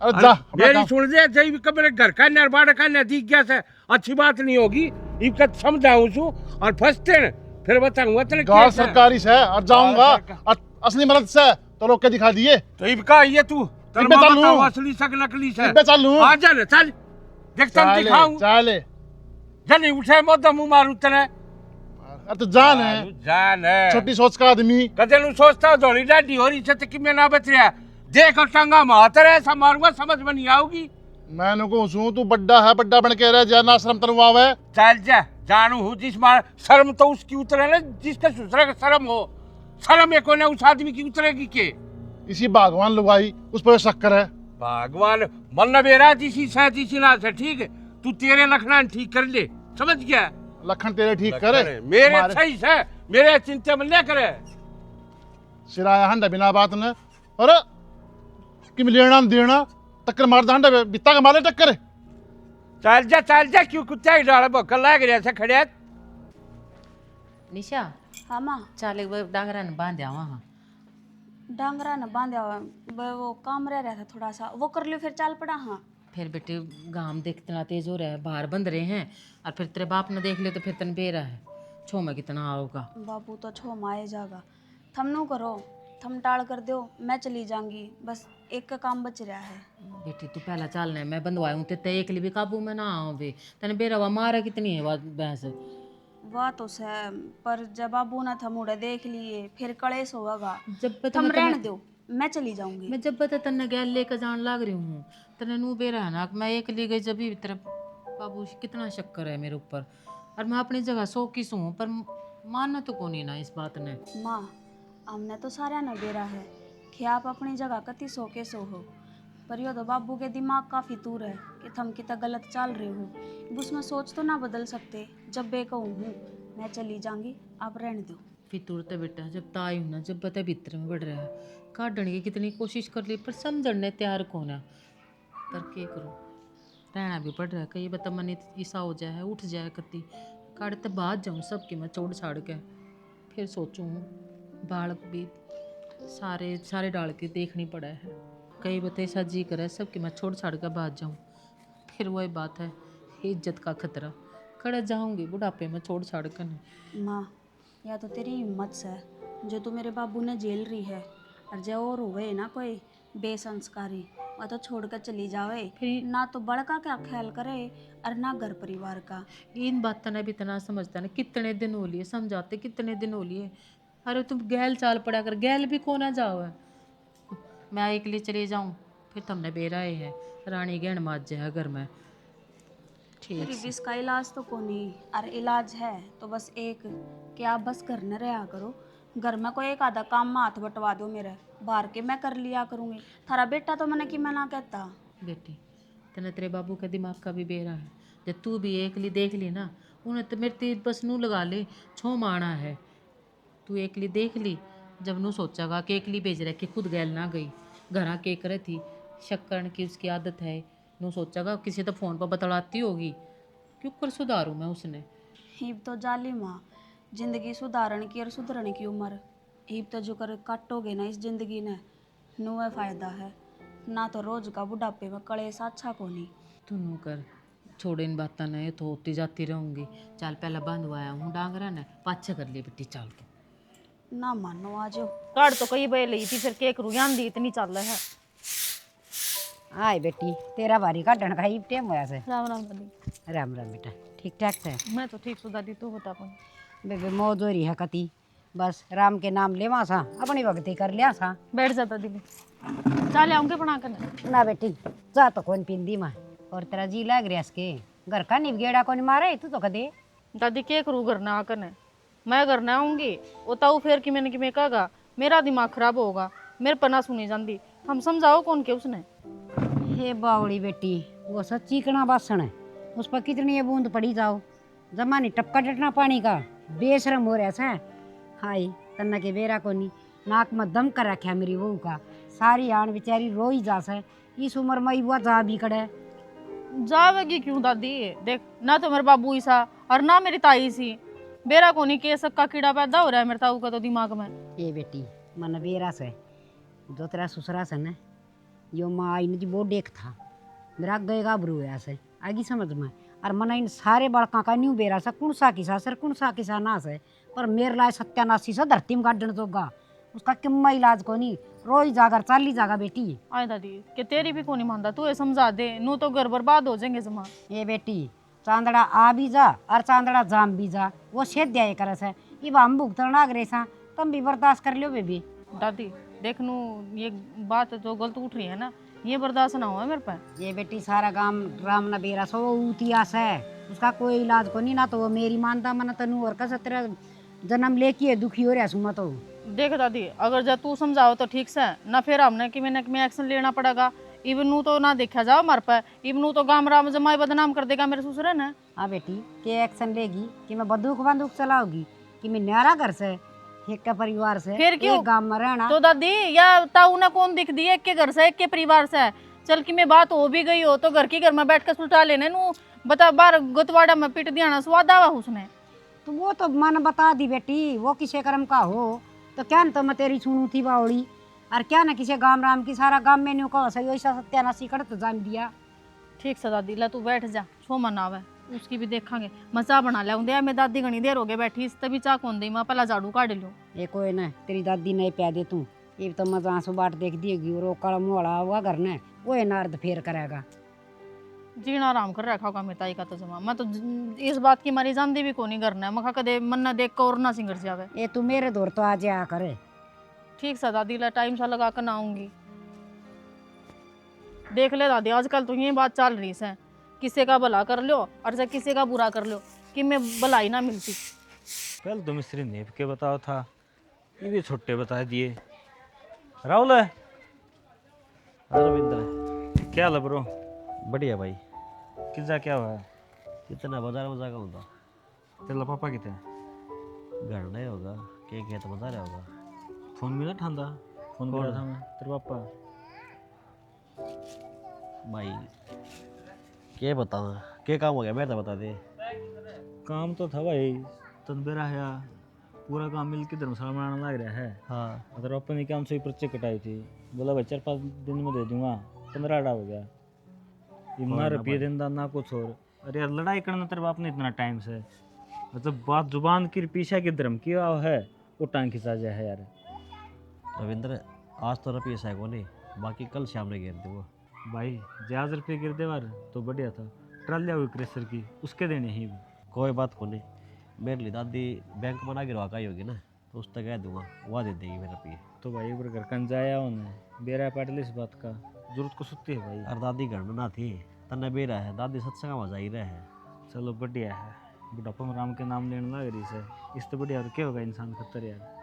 अरे जा अपना मेरी काम। सुन दे, जब कब मेरे घर का निर्बाड़ का न दिख गया से अच्छी बात नहीं होगी। इनका समझाऊं सु और फंसते न फिर बताऊंगा तेरे गाल कैसे। सरकारी से और जाऊंगा सरकार। और असली मर्द से तो रोक के दिखा दिए। तो इनका ये तू इनपे चालू। असली सक नकली से इनपे चालू। आ जा चल देखता हूं, दिखाऊं। चाले जल्दी उठे मत मुंह मारू तेरे। अरे तो जान है, जान है छोटी सोच का आदमी। कदे नु सोचता हूं धोली डाडी हो रही से कि मैं ना बच रहा। देख और टंगा मातर ऐसा मारूंगा समझ में नहीं आऊगी। मैंने को सू तू बड्डा है, बड्डा बन के रह जा, ना शर्म तनु आवे। चल जा, जानू हूँ जिस मार शर्म तो उसकी उतरे ना जिसका दूसरे का शर्म हो। शर्म एक ना उस आदमी की उतरेगी के। इसी भगवान लुगाई उस पर शक्कर है। भगवान मन बेरा जिसी सैती सिना से ठीक है। तू तेरे लखना ठीक कर ले, समझ गया? लखन तेरे ठीक करे, मेरे सही से मेरे चिंता में ले करे। सिराया हंडा बिना बात ने। अरे कि लेना देना टक्कर मार हंडा बिता के मारे टक्कर। चल जा क्यों कुत्ता ही डाल भक्कल लाग रहा से खड़े। निशा हाँ माँ, चाल एक बार डांगरा ने बांध आवा। हाँ डांगरा न बांधा हुआ वो काम रह रहा था थोड़ा सा, वो कर लियो फिर चाल पड़ा। हाँ फिर बेटे गाम देख कितना तेज हो रहा है, बाहर बंद रहे हैं और फिर तेरे बाप ने देख ले तो फिर तन बेरा है छो में कितना आओगा। बाबू तो छो माए जागा। थम नो करो, थम टाल कर दो, मैं चली जाऊंगी। बस एक का काम बच रहा है। बेटी तू पहला चालना है, मैं बंधवाऊँ ते एक भी काबू में ना आओ वे तने बेरा हुआ मारा कितनी है वह भैंस। वाह तो है, पर जब बाबू ना थम उड़े देख लिए फिर कलेश होगा। जब पता थम मैं रहने दो, मैं चली जाऊंगी। मैं जब पता तन्ने गैल लेकर जान लाग रही हूँ तने नू बेरा है ना, मैं एक ली गई जब भी तेरा बाबू कितना शक्कर है मेरे ऊपर। और मैं अपनी जगह सो किस हूँ पर मानना तो कौन ही ना इस बात ने। माँ हमने तो सारा न बेरा है कि आप अपनी जगह कति सो के सो हो, पर यो तो बाबू के दिमाग काफ़ी दूर है कि थम कितना गलत चाल रहे हो। उसमें सोच तो ना बदल सकते। जब बे कहूँ हूँ मैं चली जाऊंगी, आप रहने दो। फितूर तो बेटा जब ताई हूँ ना, जब बता भीतर में बढ़ रहा है काटने की कितनी कोशिश कर ली पर समझने तैयार कौन है। पर क्या करूँ, रहना भी पड़ रहा है। कहीं बता मन ईसा हो जाए उठ जाए कति काटते बाद जाऊँ सबकी मैं छोड़ छाड़ के। फिर सोचूँ बालक भी सारे सारे डाल के देखनी पड़ा है। कई बता ऐसा जी करे सबकी मैं छोड़ छाड़ के बाद जाऊँ। फिर वही बात है इज्जत का खतरा, खड़ा जाऊँगी बुढ़ापे में छोड़ छाड़ कर। माँ या तो तेरी हिम्मत से जो तू मेरे बाबू ने जेल रही है, और जो और हुए ना कोई बेसंस्कारी वह तो छोड़ कर चली जावे। फिर ना तो बड़का क्या ख्याल करे और ना घर परिवार का। इन बातों ने भी इतना समझता ना, कितने दिन हो लिए समझाते कितने दिन हो लिए। अरे तुम गैल चाल पड़ा कर, गैल भी को ना जाओ है। मैं एक लिए चली जाऊँ फिर तुमने बेराए है रानी गहन माज है घर में। ठीक तेरी विष का इलाज तो कोनी, और इलाज है तो बस एक कि आप बस घर न रहा करो। घर में कोई एक आधा काम में हाथ बटवा दो मेरे, बाहर के मैं कर लिया करूँगी। थारा बेटा तो मैंने कि मैं ना कहता। बेटी तेने तेरे बाबू का दिमाग का भी बेरा है। जब तू भी एक ली देख ली ना, उन्हें तो मेरे तीर बस नू लगा ले छो माना है। तू एक ली देख ली, जब नू सोचागा कि एक ली भेज रहा कि खुद गैल ना गई घरा के करे थी शक्कर की उसकी आदत है। नू सोचागा किसी तो फ़ोन पर बतलाती होगी क्यों कर सुधारूँ मैं उसने। हिब तो जाली माँ, जिंदगी सुधारण की और सुधरने की उम्र। हिब तो जो कर काटोगे ना इस जिंदगी ने नु है फायदा है, ना तो रोज का बुढ़ापे में कलेश अच्छा कोनी। तू नू कर छोड़ इन बातें ने तो होती जाती रहूँगी। चल पहला बंधवाया हूँ डांगरा ने पाछे कर लिए बेटी चाल के। ना मानो आज कार्ड तो कई बजे ली थी फिर क्या करूँ, ज्ञान दी इतनी चल रहा है। आए बेटी तेरा बारी काटन का ही टाइम होया से। राम राम दादी। राम राम बेटा, ठीक ठाक से? मैं तो ठीक सु दादी, तू बता कौन। बेबे मौज हो रही है कति, बस राम के नाम लेवा सा अपनी भक्ति कर लिया सा। बैठ जा दादी भी चाले आऊँगे बना कर। ना बेटी जा तो कौन पिंदी माँ, और तेरा जी लग रहा इसके घर का निवगेड़ा कौन मारे तू तो कदे। दादी क्या करूँ घर ना आकर ने, मैं घर ना आऊँगी बताऊ फिर कि मैंने कि मैं कहा मेरा दिमाग खराब होगा, मेरे पना सुनी जाती। हम समझाओ कौन के उसने। हे बावड़ी बेटी वो सच्ची कना बासण है, उस पर कितनी ये बूंद पड़ी जाओ, जमा नहीं टपका डटना पानी का, बेशरम हो रहा है। हाय तन्ना के बेरा को नहीं, नाक में दम कर रखा मेरी बहू का, सारी आन बेचारी रो ही जा से, इस उम्र में हुआ जा भी कड़े। जावेगी क्यों दादी? देख ना तो मेरे बाबू ईसा और ना मेरी ताई सी, बेरा को नहीं केस का कीड़ा पैदा हो रहा है मेरे ताऊ का तो दिमाग में। ये बेटी मन बेरा से जो तेरा ससुरा से न, यो माँ आई जी वो देख था मेरा गएगा बरू ऐसे आगे समझ में, और मन इन सारे बड़का का न्यू बेरा से कौन सा किसा सर कौन सा किसा ना से, पर मेरे लाए सत्यानाशी से धरती में गाड़न जोगा, उसका किम्मा इलाज को नहीं, रोज जाकर चाली जागा बेटी। आए दादी कि तेरी भी को नहीं मानता, तू ये समझा दे, नू तो घर बर्बाद हो जाएंगे जमा। ये बेटी चांदड़ा आ भी जा और चांदड़ा जाम भी जा, वो सेध दिया करे से, अब हम भुगतन आ गए सा, तुम भी बर्दाश्त कर लो बेबी। दादी देख नू ये बात तो गलत उठ रही है ना, ये बर्दाश्त ना हो मेरे पे। ये बेटी सारा गांव राम न बेरा सो इतिहास है, उसका कोई इलाज को नहीं, ना तो वो मेरी मानता मन तनु और का तेरा जन्म लेके दुखी हो रहा सुमा। तो देख दादी अगर जब तू समझाओ तो ठीक से ना, फिर हमने कि मैंने एक्शन लेना पड़ेगा। इवन नू तो ना देखा जाओ मार पे, इवन नू तो गाम राम जमाई बदनाम कर देगा मेरे ससुर ने। हाँ बेटी के एक्शन लेगी कि मैं बंदूक चलाओगी, कि मैं न्यारा घर से एक का परिवार से फिर क्यों? एक गांव में रहना। तो दादी या ताऊ ने कौन दिख दी, एक के घर से एक के परिवार से, चल कि मैं बात हो भी गई हो तो घर में बैठ कर सुलटा लेने नू, बता बार गुतवाड़ा में पिट दिया ना स्वाद आवा उसने। तो वो तो मन बता दी बेटी, वो किसे कर्म का हो तो क्या न, तो मैं तेरी सुनू थी बावड़ी, और क्या ना किसी गांव राम की सारा गांव में न्यू कहो सही ऐसा सत्यानाशी कर तो जान दिया। ठीक से दादी ला तू बैठ जा, छो मन आवे उसकी भी देखांगे, मैं चाह बना लिया मैं दादी घनी देर हो गए बैठी, तभी चाह कौन दी, मैं पहला झाड़ू काट लो। ये कोई ना तेरी दादी नहीं प्या दे तू, ये तो मैं आंसू बाट देख देगी, और वो कड़ा मोड़ा हुआ घर ने वो नार्द फेर करेगा। जीना आराम कर रखा होगा मेरी ताई का तो जमा, मैं तो इस बात की मारी जानती भी को नहीं करना है, मैं कदे मन ना देख कर और ना सिंगर जावे। ये तू मेरे दौर तो आज आ करे। ठीक सा दादी ला टाइम सा लगा कर ना आऊंगी। देख ले दादी आजकल तो ये बात चल रही है, किसी का भला कर लो और जब किसी का बुरा कर लो, कि मैं भलाई ना मिलती। पहले तो मिस्त्री नेप के बताओ था, ये भी छोटे बता दिए। राहुल है रविंद्र क्या हाल है ब्रो? बढ़िया भाई, किजा क्या हुआ है? कितना बाजार में जागा होता तेरा पापा कितने? घर नहीं होगा, के क्या तो बता रहा होगा। फोन मिला ठांदा, फोन कौन करा है? था मैं तेरे पापा। भाई क्या बताऊँ, क्या काम हो गया मैं तो बता दे। काम तो था भाई, तनबेरा है पूरा काम मिल के धर्मशाला बनाना लग रहा है। हाँ अगर अपन ने काम से ही पर्ची कटाई थी, बोला भाई 4-5 दिन में दे दूंगा, 15 अड़ा हो गया। ये ना रुपये देंदा ना कुछ और। अरे यार लड़ाई करना तेरे बाप ने इतना टाइम से, मतलब बात जुबान की पीछा की धर्म की है, वो टांग खिंचा जाए है यार। रविंद्र आज तो रुपये है को नहीं, बाकी कल शाम ने गिर दे वो। भाई ज्यादा रुपये गिर दे बार तो बढ़िया था, ट्रालिया हुई क्रेशर की उसके देने ही भी। कोई बात को नहीं, मेरे लिए दादी बैंक में ना गिरवा का ही होगी ना, तो उस तक कह दूंगा वह दे देगी मेरे रुपये। तो भाई एक बार घर कन जाया उन्हें बेरा पाट ले इस बात का, जरूरत को सुत्ती है भाई। और दादी घर में ना थी तन्ने बेरा है, दादी सत्संग में जा ही रहे है। चलो बढ़िया है, बुढ़ापा में राम के नाम लेने लग रही से, इस तो बढ़िया और क्या होगा इंसान खतर यार।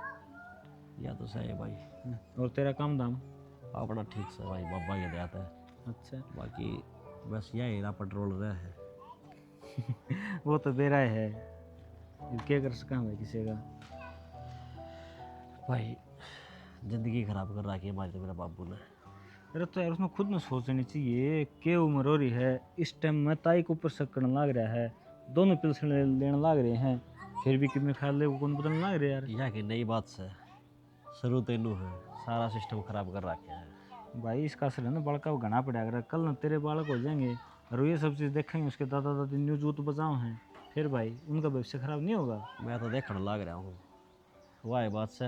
या तो सही है भाई। और तेरा काम दाम? अपना ठीक से भाई, बाबा ये आता है। अच्छा बाकी बस यही रहा पेट्रोल रहा है। वो तो बेरा है, ये क्या कर सका भाई किसी का। भाई जिंदगी खराब कर रखी है हमारी तो मेरे बाबू ने। अरे तो यार उसमें खुद में सोचनी चाहिए, क्या उम्र हो रही है इस टाइम में, ताई को ऊपर शक करने लग रहा है, दोनों पिल्स लेने लग रहे हैं, फिर भी कितने ख्याल ले कौन बदलने लग रहे यार। यह की नई बात से शुरू तेनू है, सारा सिस्टम खराब कर रखा है भाई। इसका असर है ना बड़का को घना पड़ा, अगर कल ना तेरे बालक हो जाएंगे और ये सब चीज़ देखेंगे, उसके दादा दादी न्यू जूत बचाओ हैं, फिर भाई उनका भविष्य खराब नहीं होगा। मैं तो देखने लग रहा हूँ। वाह बात से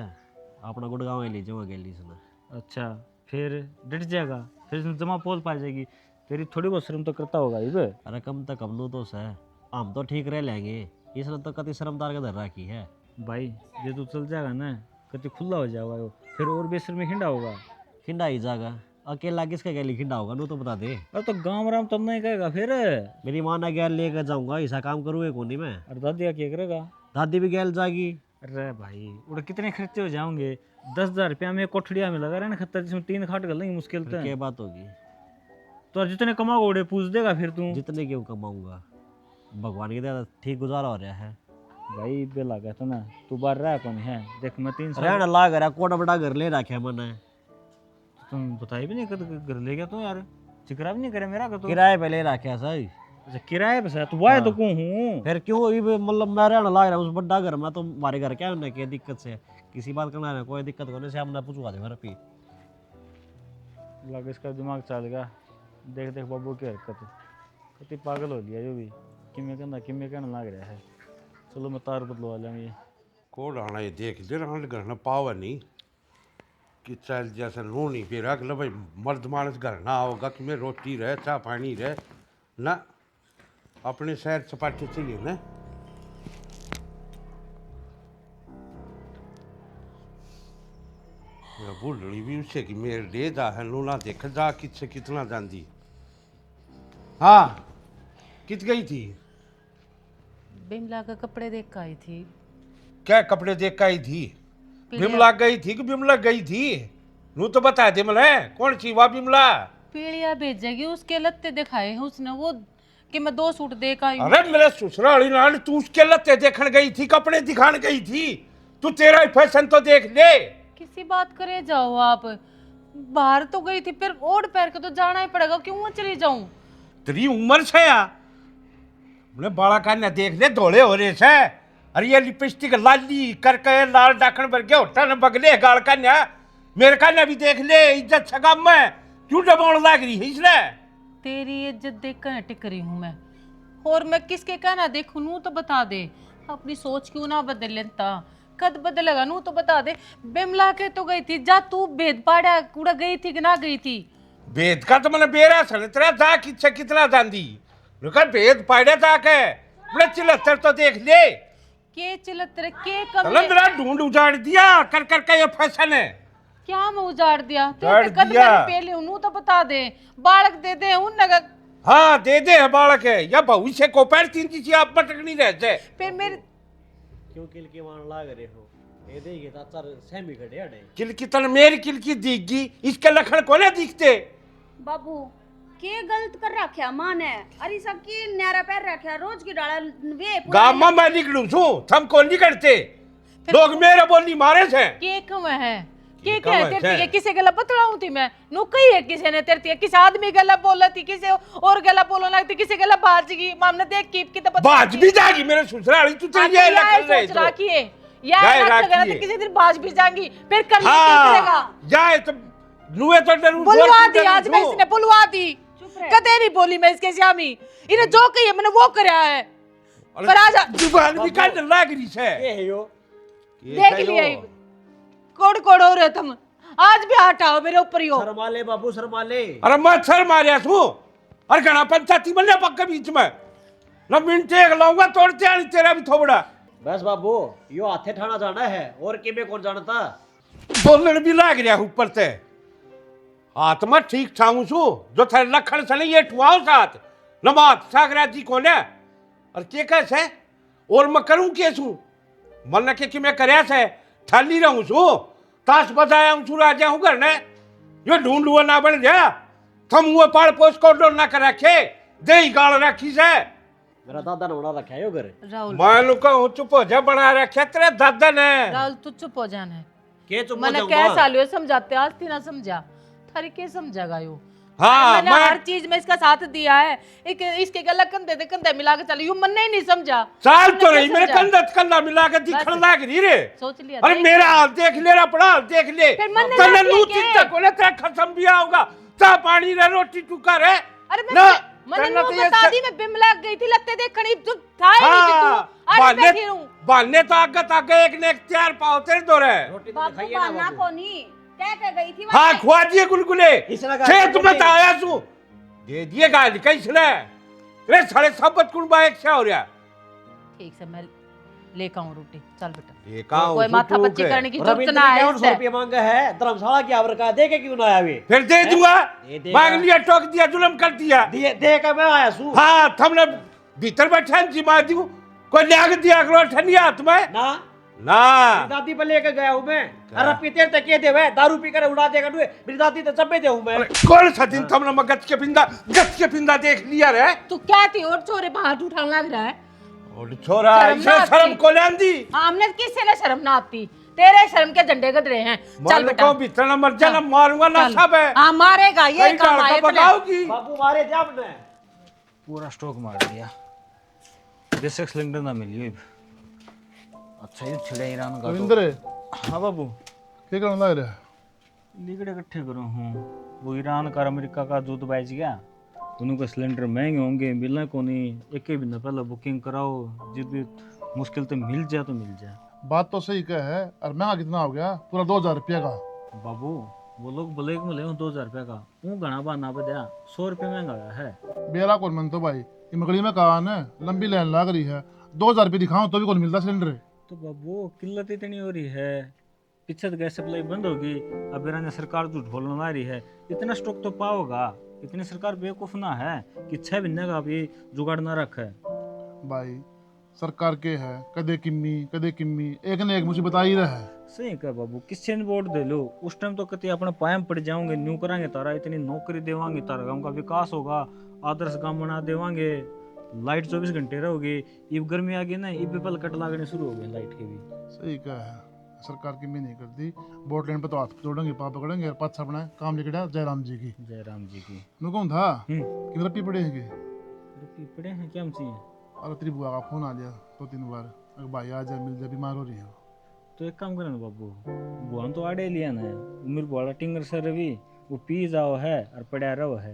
अपना गुड़गांव ले जाऊँगा गेली से। अच्छा फिर डट जाएगा, फिर इसमें जमा पोल पा जाएगी, तेरी थोड़ी बहुत शर्म तो करता होगा ये। अरे कम तक कम लो तो से हम तो ठीक रह लेंगे, इसने तो कति शर्मदार का धर रखी है। भाई ये तो चल जाएगा ना, कति खुला हो जाएगा वो, फिर और बेसर में खिंडा होगा। खिंडा ही जाएगा, अकेला किसका गैली खिंडा होगा नू तो बता दे। अरे तो गाँव राम तब नहीं कहेगा फिर। मेरी माँ ने गैल लेकर जाऊँगा, ऐसा काम करूँगा कौन नहीं मैं। और दादी क्या करेगा? दादी भी गैल जाएगी। अरे भाई उड़ कितने खर्चे हो जाओगे, 10,000 रुपया में कोठड़िया में लगा रहे ना खतर, जिसमें 3 खाट कर लेंगे मुश्किल तो। क्या बात होगी, तो जितने कमाओगे उड़े पूछ देगा फिर तू। जितने क्यों कमाऊंगा, भगवान की दया ठीक गुजारा हो रहा है। भाई बेला कहता ना तू बाहर रहा कौन है, देख मैं 3 साल रहना लाग रहा, कोटा बड़ा घर ले रखा मैंने। तुम बताई भी नहीं कद घर ले गया तू यार, जिक्र भी नहीं करे मेरा का तू। किराए पे ले रखा सही। अच्छा किराए पे से तू वाए तो को हूं फिर क्यों मतलब मैं रहना लाग रहा उस बड़ा घर में, तो हमारे घर क्या होने की दिक्कत से किसी बात करना है, कोई दिक्कत होने से हमने पूछवा दे मेरे पी। लग इसका दिमाग चल गया। देख देख बाबू की हरकत कति पागल हो गया, यो भी कि मैं कहना लग रहा है। चलो मैं तार बदलवा लूँगी। ये कोड आना ये देख ले रहा घर ना पावा नहीं कि चल जैसे लो नहीं फिर अगला भाई मर्द मानस घर ना होगा कि मैं रोटी रहे चाह पानी रहे ना, अपने शहर सपाटे चाहिए ना। बुढ़ी भी उससे कि मेरे ले जा है लो ना देख जा किससे कितना जानती। हाँ कित गई थी? बिमला का कपड़े देख कर आई थी। क्या कपड़े देख कर आई थी? बिमला गई थी कि बिमला गई थी? नू तो बता दे मला कौन सी वह बिमला? पीड़िया भेजेगी, उसके लत्ते दिखाए हैं उसने वो कि मैं 2 सूट देख आई हूं। अरे मेरे ससुराली लाल तू उसके लत्ते देखने गई थी, कपड़े दिखाने गई थी? तू तेरा ही फैशन तो देख ले। किसी बात करे जाओ आप, बाहर तो गई थी फिर ओढ़ पैर के तो जाना ही पड़ेगा, क्यों चली जाऊं? तेरी उम्र से या मैंने बाला कान्या देख ले धोले हो रहे से। अरे ये लिपस्टिक लाली करके लाल डाकन भर के होटा न बगले गाल कान्या, मेरे कान्या भी देख ले इज्जत सगाम में क्यों दबाने लग रही है इसलिए। तेरी इज्जत देख कर टिक रही हूं मैं, और मैं किसके कहना देखूं नू तो बता दे। अपनी सोच क्यों ना बदल लेता, कद बदलेगा नू तो बता दे। बिमला के तो गई थी, जा तू भेद पाड़ा कूड़ा गई थी कि ना गई थी? भेद का तो मैंने बेरा सन तेरा जा किच्छे कितना जानती रुका भेद पाड़े जाके बड़े चिलत्तर तो देख ले। के चिलत्तर के चलो कम मेरा ढूंढ उजाड़ दिया कर कर का ये फैशन है। क्या मैं उजाड़ दिया? उजाड़ तेरे कद दिया। पहले नू तो बता दे, बालक दे दे उन नगर। हाँ दे दे है बालक है या भविष्य को पैर तीन चीज आप पटकनी रहते फिर मेरे क्यों किल के मान लाग रहे हो? ये देखिए तातर सहमी खड़े अड़े। किलकी तन मेरी किलकी दिखगी, इसके लखन को ना दिखते। बाबू के गलत कर रखा मां ने? अरे सबकी न्यारा पैर रखा रोज की डाला वे गाँव में मैं निकलूं छू थम कौन नहीं करते लोग मेरे बोलनी मारे से। के कम है के कम क्या है, तेरे है। के किसे गला बतलाऊं थी मैं नु कही है किसी ने तेरे किसी आदमी गला बोला थी, किसी और गला बोलने लगती, किसी गला बाज गई मामने देख की तो बाज भी जाएगी मेरे ससुराली तू तो ये लखन रहे सोच तो रखिए यार जाए रख राखिए। तो किसी दिन बाज भी जाएंगी फिर कर क्या हाँ करेगा? जाए तो नुए तो डरू बुलवा दी आज मैं इसने बुलवा दी, रहे। कदे नहीं बोली मैं इसके श्यामी, इन्हें जो कही है मैंने वो करया है। पर आजा जुबान भी काट लग रही से। ये है यो देख लिया कोड़ कोड़ हो रहे तुम, आज भी हटाओ मेरे ऊपर ही हो। शर्माले बाबू शर्माले। अरे मच्छर मारिया तू और घना पंचायती बल्ले पक्का बीच में न मिनट एक लाऊंगा तोड़ते आनी तेरा भी थोबड़ा। बस बाबू यो हाथे ठाना जाना है और के में कौन जानता। बोलने भी लाग रहा ऊपर से हाथ में ठीक ठाऊं छू जो थे लखन से नहीं ये ठुआओ साथ नमाज सागरा जी को ने और के कैसे और मैं करूं के छू मन के कि मैं करया से ठाली रहूं छू ताश बजाया हूं छू राजा हूं घर ने यो ढूंढ हुआ ना बन गया थम हुए पाड़ पोस को डोर ना कर रखे दे ही गाल रखी से। मेरा दादा ने बना रखा है यो घर। राहुल मैं लुका हूं चुप हो जा बना रखे तेरे दादा ने। राहुल तू चुप हो जाना है, के चुप हो मैंने जाऊंगा? क्या सालियो समझाते आज थी ना समझा थारी के समझागा यो। हाँ मैंने मैं हर चीज में इसका साथ दिया है, एक इसके गला कंधे दे कंधे मिला के चली यूं मन ही नहीं समझा। साल तो तुमने रही क्या मेरे समझा? कंधा मिला के दिखने लाग रही रे। सोच लिया अरे देख मेरा हाल देख ले रहा पड़ा हाल देख ले फिर मन ने तने ना नू किया चिंता के? को ले तेरा खत्म भी होगा चा पानी रे रोटी टुका रे अरे ना, मैंने करना नो तो ये बता से- दी मैं बिमला गई थी लत्ते देखनी जो था ही नहीं कि तू आज बाने बैठी रहूं। बाने तो आगे एक ने इख्तियार पाओ तेरे दो रे। रोटी तो बाबू खाइए ना बाना बाबू। कोनी कह गई थी हाँ वैसे। खुआ दिए गुलगुले इसने कहा खेत रोटी- में तो आया तू दे दिए गाल कैसले रे साढ़े सबत कुंबा एक से हो रहा। ठीक से मैं लेकर आऊं रोटी चल बेटा, ये कहाँ कोई माथा पच्ची करने की जरूरत रविंद्र ना है 100 इससे। रुपया मांगा है धर्मशाला की आवर का दे के क्यों ना आया वे? फिर दे दूंगा दे देगा। मांग लिया टोक दिया जुलम कर दिया। दे दे के मैं आया सू हाँ थमने भीतर बैठा जी मार दी कोई ल्याग दिया करो ठंडी हाथ में ना ना दादी पर लेके गया हूँ मैं। अरे पीते तक ये देवे दारू पी कर उड़ा देगा तू। मेरी दादी तो सब दे हूँ मैं। कौन सा दिन तुमने मैं गच के पिंदा देख लिया रे तू क्या थी और चोरे पर हाथ उठाने लग रहा है? और छोरा शर्म इसे ना आती? शर्म को लेंदी हमने किसी ने शर्म ना आती, तेरे शर्म के झंडे गदरे हैं। चल बेटा, को भीतर मर जाना मारूंगा ना चल। सब है हाँ मारेगा, ये कई काम डाल आए का बताओगी बाबू मारे जब ने पूरा स्टॉक मार दिया। बेसिक सिलेंडर ना मिली। अच्छा ये छिड़े ईरान का रविंद्र हाँ बाबू क्या करना लग रहा है? लिगड़े इकट्ठे करो हूँ। वो ईरान का अमेरिका का दूध बेच गया, उनके सिलेंडर महंगे होंगे, मिलना को नहीं। एक ही महीना पहले बुकिंग कराओ, जिस भी मुश्किल तो मिल जाए तो मिल जाए। बात तो सही कह है। और महंगा कितना हो गया? पूरा 2000 रुपया का। बाबू वो लोग ब्लैक में ले 2000 रुपये का, वो घना बहाना पे दिया 100 रुपये महंगा गया है। बेरा कौन मन तो भाई ये मकड़ी में कहा ना लंबी लाइन लग रही है। 2000 रुपये दिखाऊं तो भी कौन मिलता सिलेंडर। तो बाबू किल्लत इतनी हो रही है, पीछे तो गैस सप्लाई बंद होगी, अब ईरान सरकार झूठ बोलने आ रही है। इतना स्टॉक तो पाओगा, इतनी सरकार बेवकूफ ना है कि 6 महीने का भी जुगाड़ ना रखे। भाई सरकार के है कदे किम्मी एक ने एक मुसीबत आ ही रहा है। सही कहा बाबू, किससे वोट दे लो उस टाइम तो कति अपने पायम पड़ जाओगे, न्यू करांगे तारा, इतनी नौकरी देवांगे, तारा गांव का विकास होगा, आदर्श गांव बना देवांगे, लाइट 24 घंटे रहोगे। इब गर्मी आ गई ना, इब भी पल कट लागने शुरू हो गए लाइट के भी। सही कहा है, सरकार की भी नहीं करती। वोट लेने पे तो हाथ जोड़ेंगे पाप पकड़ेंगे और पाछा अपना काम लेके डाल जयराम जी की। जयराम जी की मैं कौन था कि मेरा पी पड़े हैं पड़े हैं क्या हम चाहिए। और तेरी बुआ का फोन आ गया 2-3 बार, अगर भाई आ जाए मिल जाए, बीमार हो रही है। तो एक काम करना बाबू, बुआ तो आड़े लिया ना, उम्र बुआड़ा टिंगर सर भी वो पी जाओ है और पड़ा रहो है।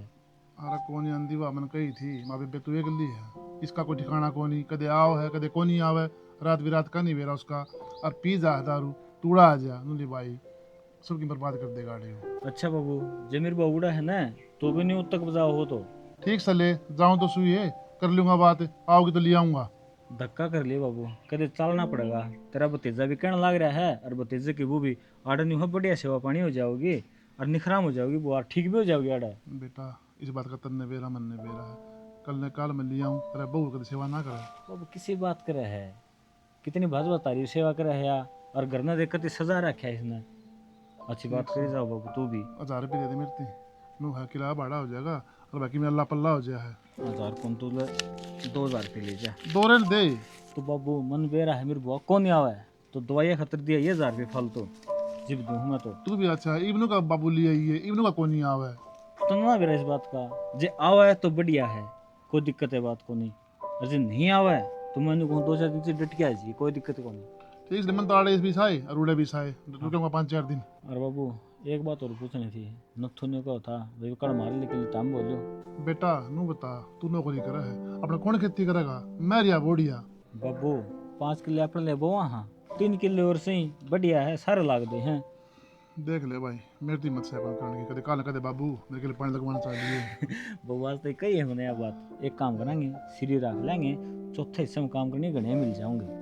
अरे कौन आंधी वाह मन कही थी माँ बेबे तू ये गली है, इसका कोई ठिकाना कोनी, कदे आओ है कदे कोनी आवे, रात बिरात का नहीं बेरा उसका। और पी जा दारू तूड़ा आ जा नूली भाई सबकी बर्बाद कर दे गाड़ी को। अच्छा बाबू जमीर बाबूड़ा है ना, तो भी नहीं उत तक बजाओ हो तो ठीक सले जाऊँ तो सुई है, कर लूंगा बात, आओगे तो ले आऊंगा। धक्का कर लिए बाबू, कदे चलना पड़ेगा। तेरा भतीजा भी कहने लग रहा है, और भतीजे की वो भी आड़ा नहीं हो, बढ़िया सेवा पानी हो जाओगी और निखराम हो जाओगी, बुआ ठीक भी हो जाओगी आड़ा। बेटा इस बात का तन्ने बेरा मन ने बेरा है, कल ने काल में ले आऊँ, तेरा बहू कदे सेवा ना करे। बाबू किसी बात करे है, कितनी भाजपा तारी सेवा करे है या, और घर ना देख सजा रखा है इसने। अच्छी बात करी जाओ बाबू तू भी। 1000 रुपये दे दे मेरे नू है किराया भाड़ा हो जाएगा और बाकी में अल्लाह पल्ला हो जाए है। 1000 कौन तू 2000 रुपये ले जा। 2 रेट दे। तो बाबू मन बेरा है मेरे बुआ कौन नहीं आवा है, तो दवाइयाँ खतर दिया ये 1000 रुपये फालतू जिब दूँ मैं तो। तू भी अच्छा है, इब्नू का बाबू ले आई है, इब्नू का कौन नहीं आवा है। तो ना बेरा इस बात का, जे आवा है तो बढ़िया है, कोई दिक्कत है बात को नहीं, और जे नहीं आवा है तो मैंने कहूँ 2-4 दिन से डट के आ जी, कोई दिक्कत को नहीं। ठीक है मन तो आड़े भी साए और उड़े भी साए, रुकूंगा 5-4 दिन। और बाबू एक बात और पूछनी थी, नथु ने कहा था भाई कड़ मार लेकिन टाइम बोलो। बेटा नू बता तू नौकरी करे है, अपना कौन खेती करेगा, मैं रिया बोड़िया। बाबू 5 किले अपने ले बोआ, हाँ 3 किले और सही बढ़िया है, सारे लाग दे हैं। देख ले भाई मेरी मत से करने की, कदे काल कदे बाबू मेरे के लिए पानी लगवाना चाहिए। बवास तो कही है मैंने यह बात, एक काम करेंगे सीढ़ी रख लेंगे, चौथे हिस्से में काम करने घने मिल जाओगे।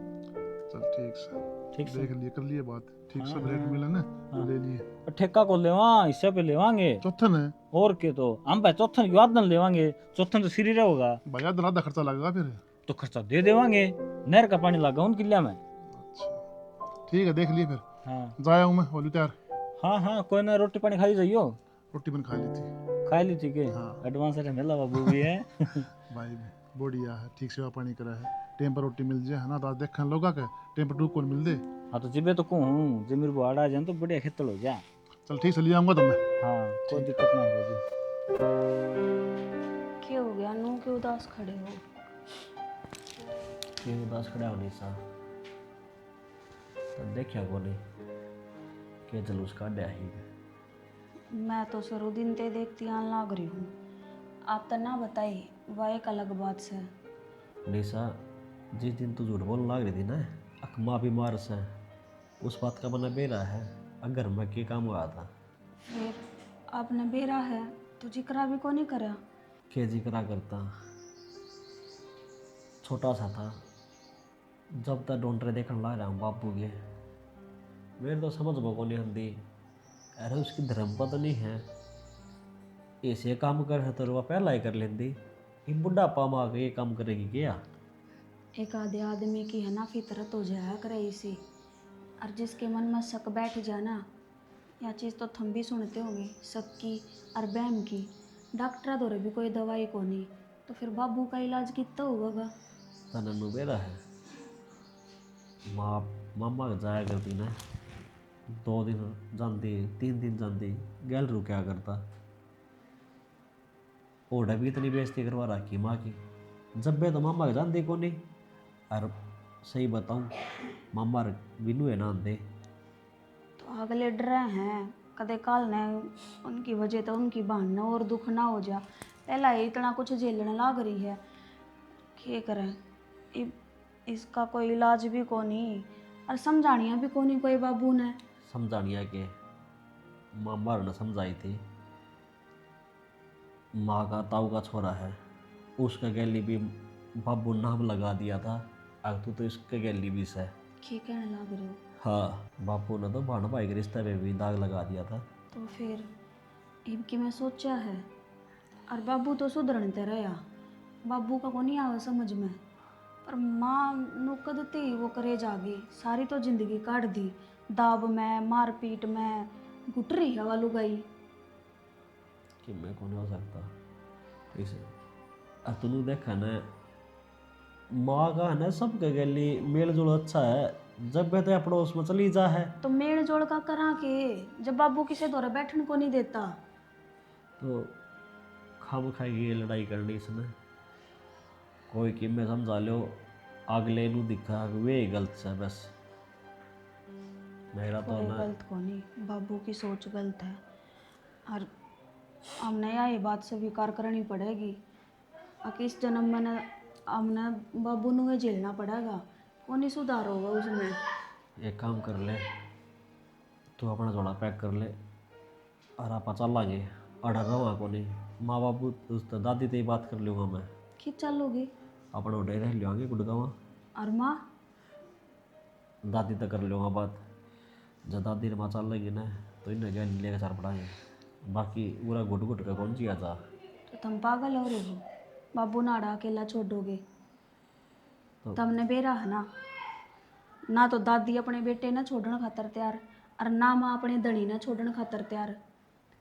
चल ठीक से, ठीक से देख लिए कर लिए बात, ठीक से रेट मिला ना तो ले लिए। ठेका को लेवा हिस्से पे लेवांगे चौथन है और के, तो हम भाई चौथन याद न लेवांगे, चौथन तो सीढ़ी रहेगा भाई याद आधा खर्चा लगेगा फिर। तो खर्चा दे देवांगे, नहर का पानी लगा उन किले में। अच्छा ठीक है देख लिए फिर, हाँ जाया हूँ मैं होली तैयार। हाँ हाँ कोई ना, रोटी पानी खाई जाइयो। रोटी बन खा ली थी। खा ली थी के हाँ। एडवांस है मेला बाबू भी है। भाई बढ़िया है, ठीक सेवा पानी करा है, टाइम पर रोटी मिल जाए है ना, तो आज देखने लोगा के टाइम पर टूक कौन मिल दे। हाँ तो जिबे तो कहूँ जे मेरे बुआड़ा आ जाए तो बढ़िया खेतल हो जा। चल ठीक से ले आऊँगा तो मैं। हाँ कोई दिक्कत ना होगी। क्या हो गया नू, क्यों उदास खड़े हो? क्यों उदास खड़ा होने सा तो देखिया कोने के जलूस काढ़ा ही। मैं तो सरो दिन ते देखती आन लाग रही हूँ, आप तो ना बताई वह एक अलग बात से। निशा जिस दिन तू झूठ बोलने लग रही थी ना, अकमा बीमार से, उस बात का मना बेरा है, अगर मैं के काम हुआ था। फिर आपने बेरा है तो जिक्रा भी को नहीं करा। के जिक्रा करता, छोटा सा था जब तक डॉक्टर देखने लग रहा हूँ बापू के, मेरे तो समझ में को नहीं आती। अरे उसकी धर्म पत्नी है, ऐसे काम कर है तो वह पहला ही कर लेती, ये बुढ़ापा में आके ये काम करेगी क्या। एक आधे आदमी की है ना फितरत हो जाया करे इसी, और जिसके मन में शक बैठ जाए ना, यह चीज़ तो थम भी सुनते होंगे, शक की और बैम की। डॉक्टर द्वारा भी कोई दवाई को नहीं, तो फिर बाबू का इलाज कितना होगा? तननु बेरा है माँ मामा के जाया करती ना, 2 दिन जाती 3 दिन जाती, गैल रुकया करता। ओढ़ा भी इतनी बेइज्जती करवा रखी माँ की, जब बे तो मामा के जानती को नहीं। और सही बताऊँ, मामा बिनू है ना आंदे। तो अगले डर हैं कदे काल ने उनकी वजह तो उनकी बहन न और दुख ना हो जा। पहला ही इतना कुछ झेलने लाग रही है, क्या करें? इसका कोई इलाज भी को नहीं और समझानिया भी को नहीं कोई बाबू ने। समझानिया के मामा ने समझाई थी, माँ का ताऊ का छोरा है, उसका गैली भी बाबू नाम लगा दिया था। अब तो इसके गैली भी से क्या कहने लग रहे हो? हाँ, बापू ने तो भाण भाई के रिश्ते में भी दाग लगा दिया था। तो फिर इनकी मैं सोचा है, और बाबू तो सुधरते रहा, बाबू का को नहीं आवा समझ में। पर माँ नु कदते ही वो करे जागी, सारी तो जिंदगी काट दी दाब में, मारपीट में, घुट रही हवा लुगाई। कि मैं कौन हो सकता इसे। अब तूने देखा ना, माँ का है ना सबके गैली मेल जोल अच्छा है, जब वे तो पड़ोस में चली जा है तो मेल जोड़ का करा के, जब बाबू किसी द्वारा बैठने को नहीं देता तो खाम खाएगी ये लड़ाई करनी इसने। कोई कि मैं समझा लो, अगले नू दिखा वे गलत है बस। मेरा तो कोई ना गलत को नहीं, बाबू की सोच गलत है और हमने ये बात स्वीकार करनी पड़ेगी। अब इस जन्म में न हमने बाबू नु झेलना पड़ेगा, वो नहीं सुधार होगा उसमें। एक काम कर ले, तू अपना जोड़ा पैक कर ले और आप चलेंगे। अड़ा रहा को नहीं, माँ बाबू उस दादी से ही बात कर लूँगा मैं। कि चलोगी? अपना उठे रह लियांगे गुड़गावा, और माँ? दादी तक कर लूँगा बात। जब दादी माँ चल लेंगी ना, तो इन्हें क्या लेकर चार पड़ाएंगे। बाकी पूरा घुट घुट का कौन जिया था। तो तुम पागल हो रहे हो? बाबू नाड़ा अकेला छोड़ोगे? तो तुमने बेरा है ना तो दादी अपने बेटे ना छोड़ने खातर तैयार, और ना माँ अपने धनी ना छोड़ने खातर तैयार।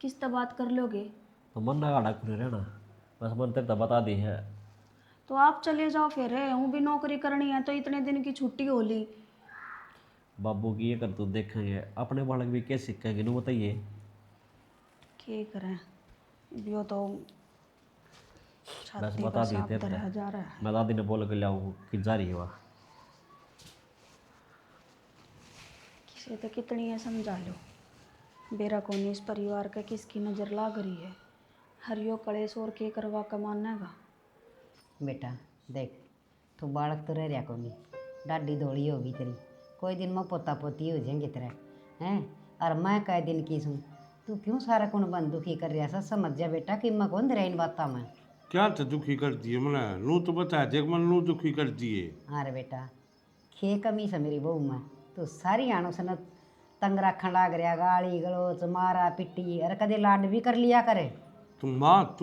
किस तरह बात कर लोगे? तो मन ना गाड़ा खुले रहना, बस मन तेरे तो बता दी है। तो आप चले जाओ फिर, हूँ भी नौकरी करनी है तो इतने दिन की छुट्टी हो ली। बाबू की ये कर तू देखेंगे, अपने बालक भी कैसे सीखेंगे नू बताइए। क्या करें, यो तो बस छाती बता पर दी सांप तेरे धरा जा रहा है। मैं दादी ने बोल के लाऊँ कि जा रही है वह। किसे तो कितनी है समझा लो, बेरा को इस परिवार का किसकी नज़र लाग रही है। हरियो कलेश और के करवा कमानेगा। बेटा देख, तू बालक तो रह रहा को नहीं, डाडी दौड़ी होगी तेरी, कोई दिन मैं पोता पोती हो जाएंगे तेरा हैं। और मैं कई दिन की सूँ, तू क्यों सारा कौन बंद दुखी कर रहा सा? समझ जा बेटा कि मैं कौन रहा इन बातों में। क्या तो दुखी कर दिए मैंने, नू तो बता देख मन नू दुखी कर दिए। अरे बेटा, खे कमी से मेरी बहू में तू सारी आनो से न तंग रखन लाग रहा, गाली गलोच मारा पिट्टी, अरे कदे लाड भी कर लिया करे। तू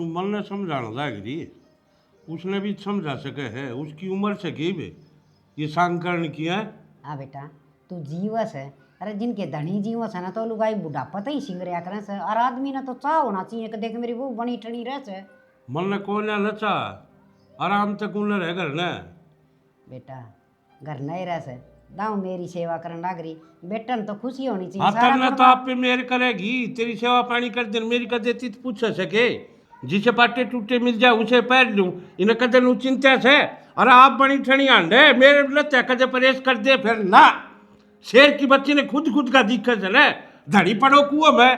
मन ने समझाना लाग रही है, उसने भी समझा सके है, उसकी उम्र से की बे ये सांकरण किया है। हाँ बेटा, तू जीवस है, अरे जिनके धनी जीवस है ना तो लुगाई बुढ़ापा तो ही सिंग रहा करे से, और आदमी ना तो चाह होना चाहिए कि देख मेरी बहू बनी ठनी रह से। मन ने कौन नचा आराम तक उन्हें रह कर ना। बेटा घर नहीं रह से, दाऊ मेरी सेवा करने लग रही, बेटन तो खुशी होनी हाँ चाहिए। सारा तब तो परिवार- आप पे मेहर करेगी, तेरी सेवा पानी कर दे, मेरी कर देती तो पूछ सके। जिसे पाटे टूटे मिल जाए उसे पैर लूँ, इन्हें कदे नू चिंता से। अरे आप बनी ठनी आंडे मेरे लत्ते कदे परहेज कर दे फिर ना। शेर की बच्ची ने खुद का दिक्कत है ना, धड़ी पड़ो कुआ में।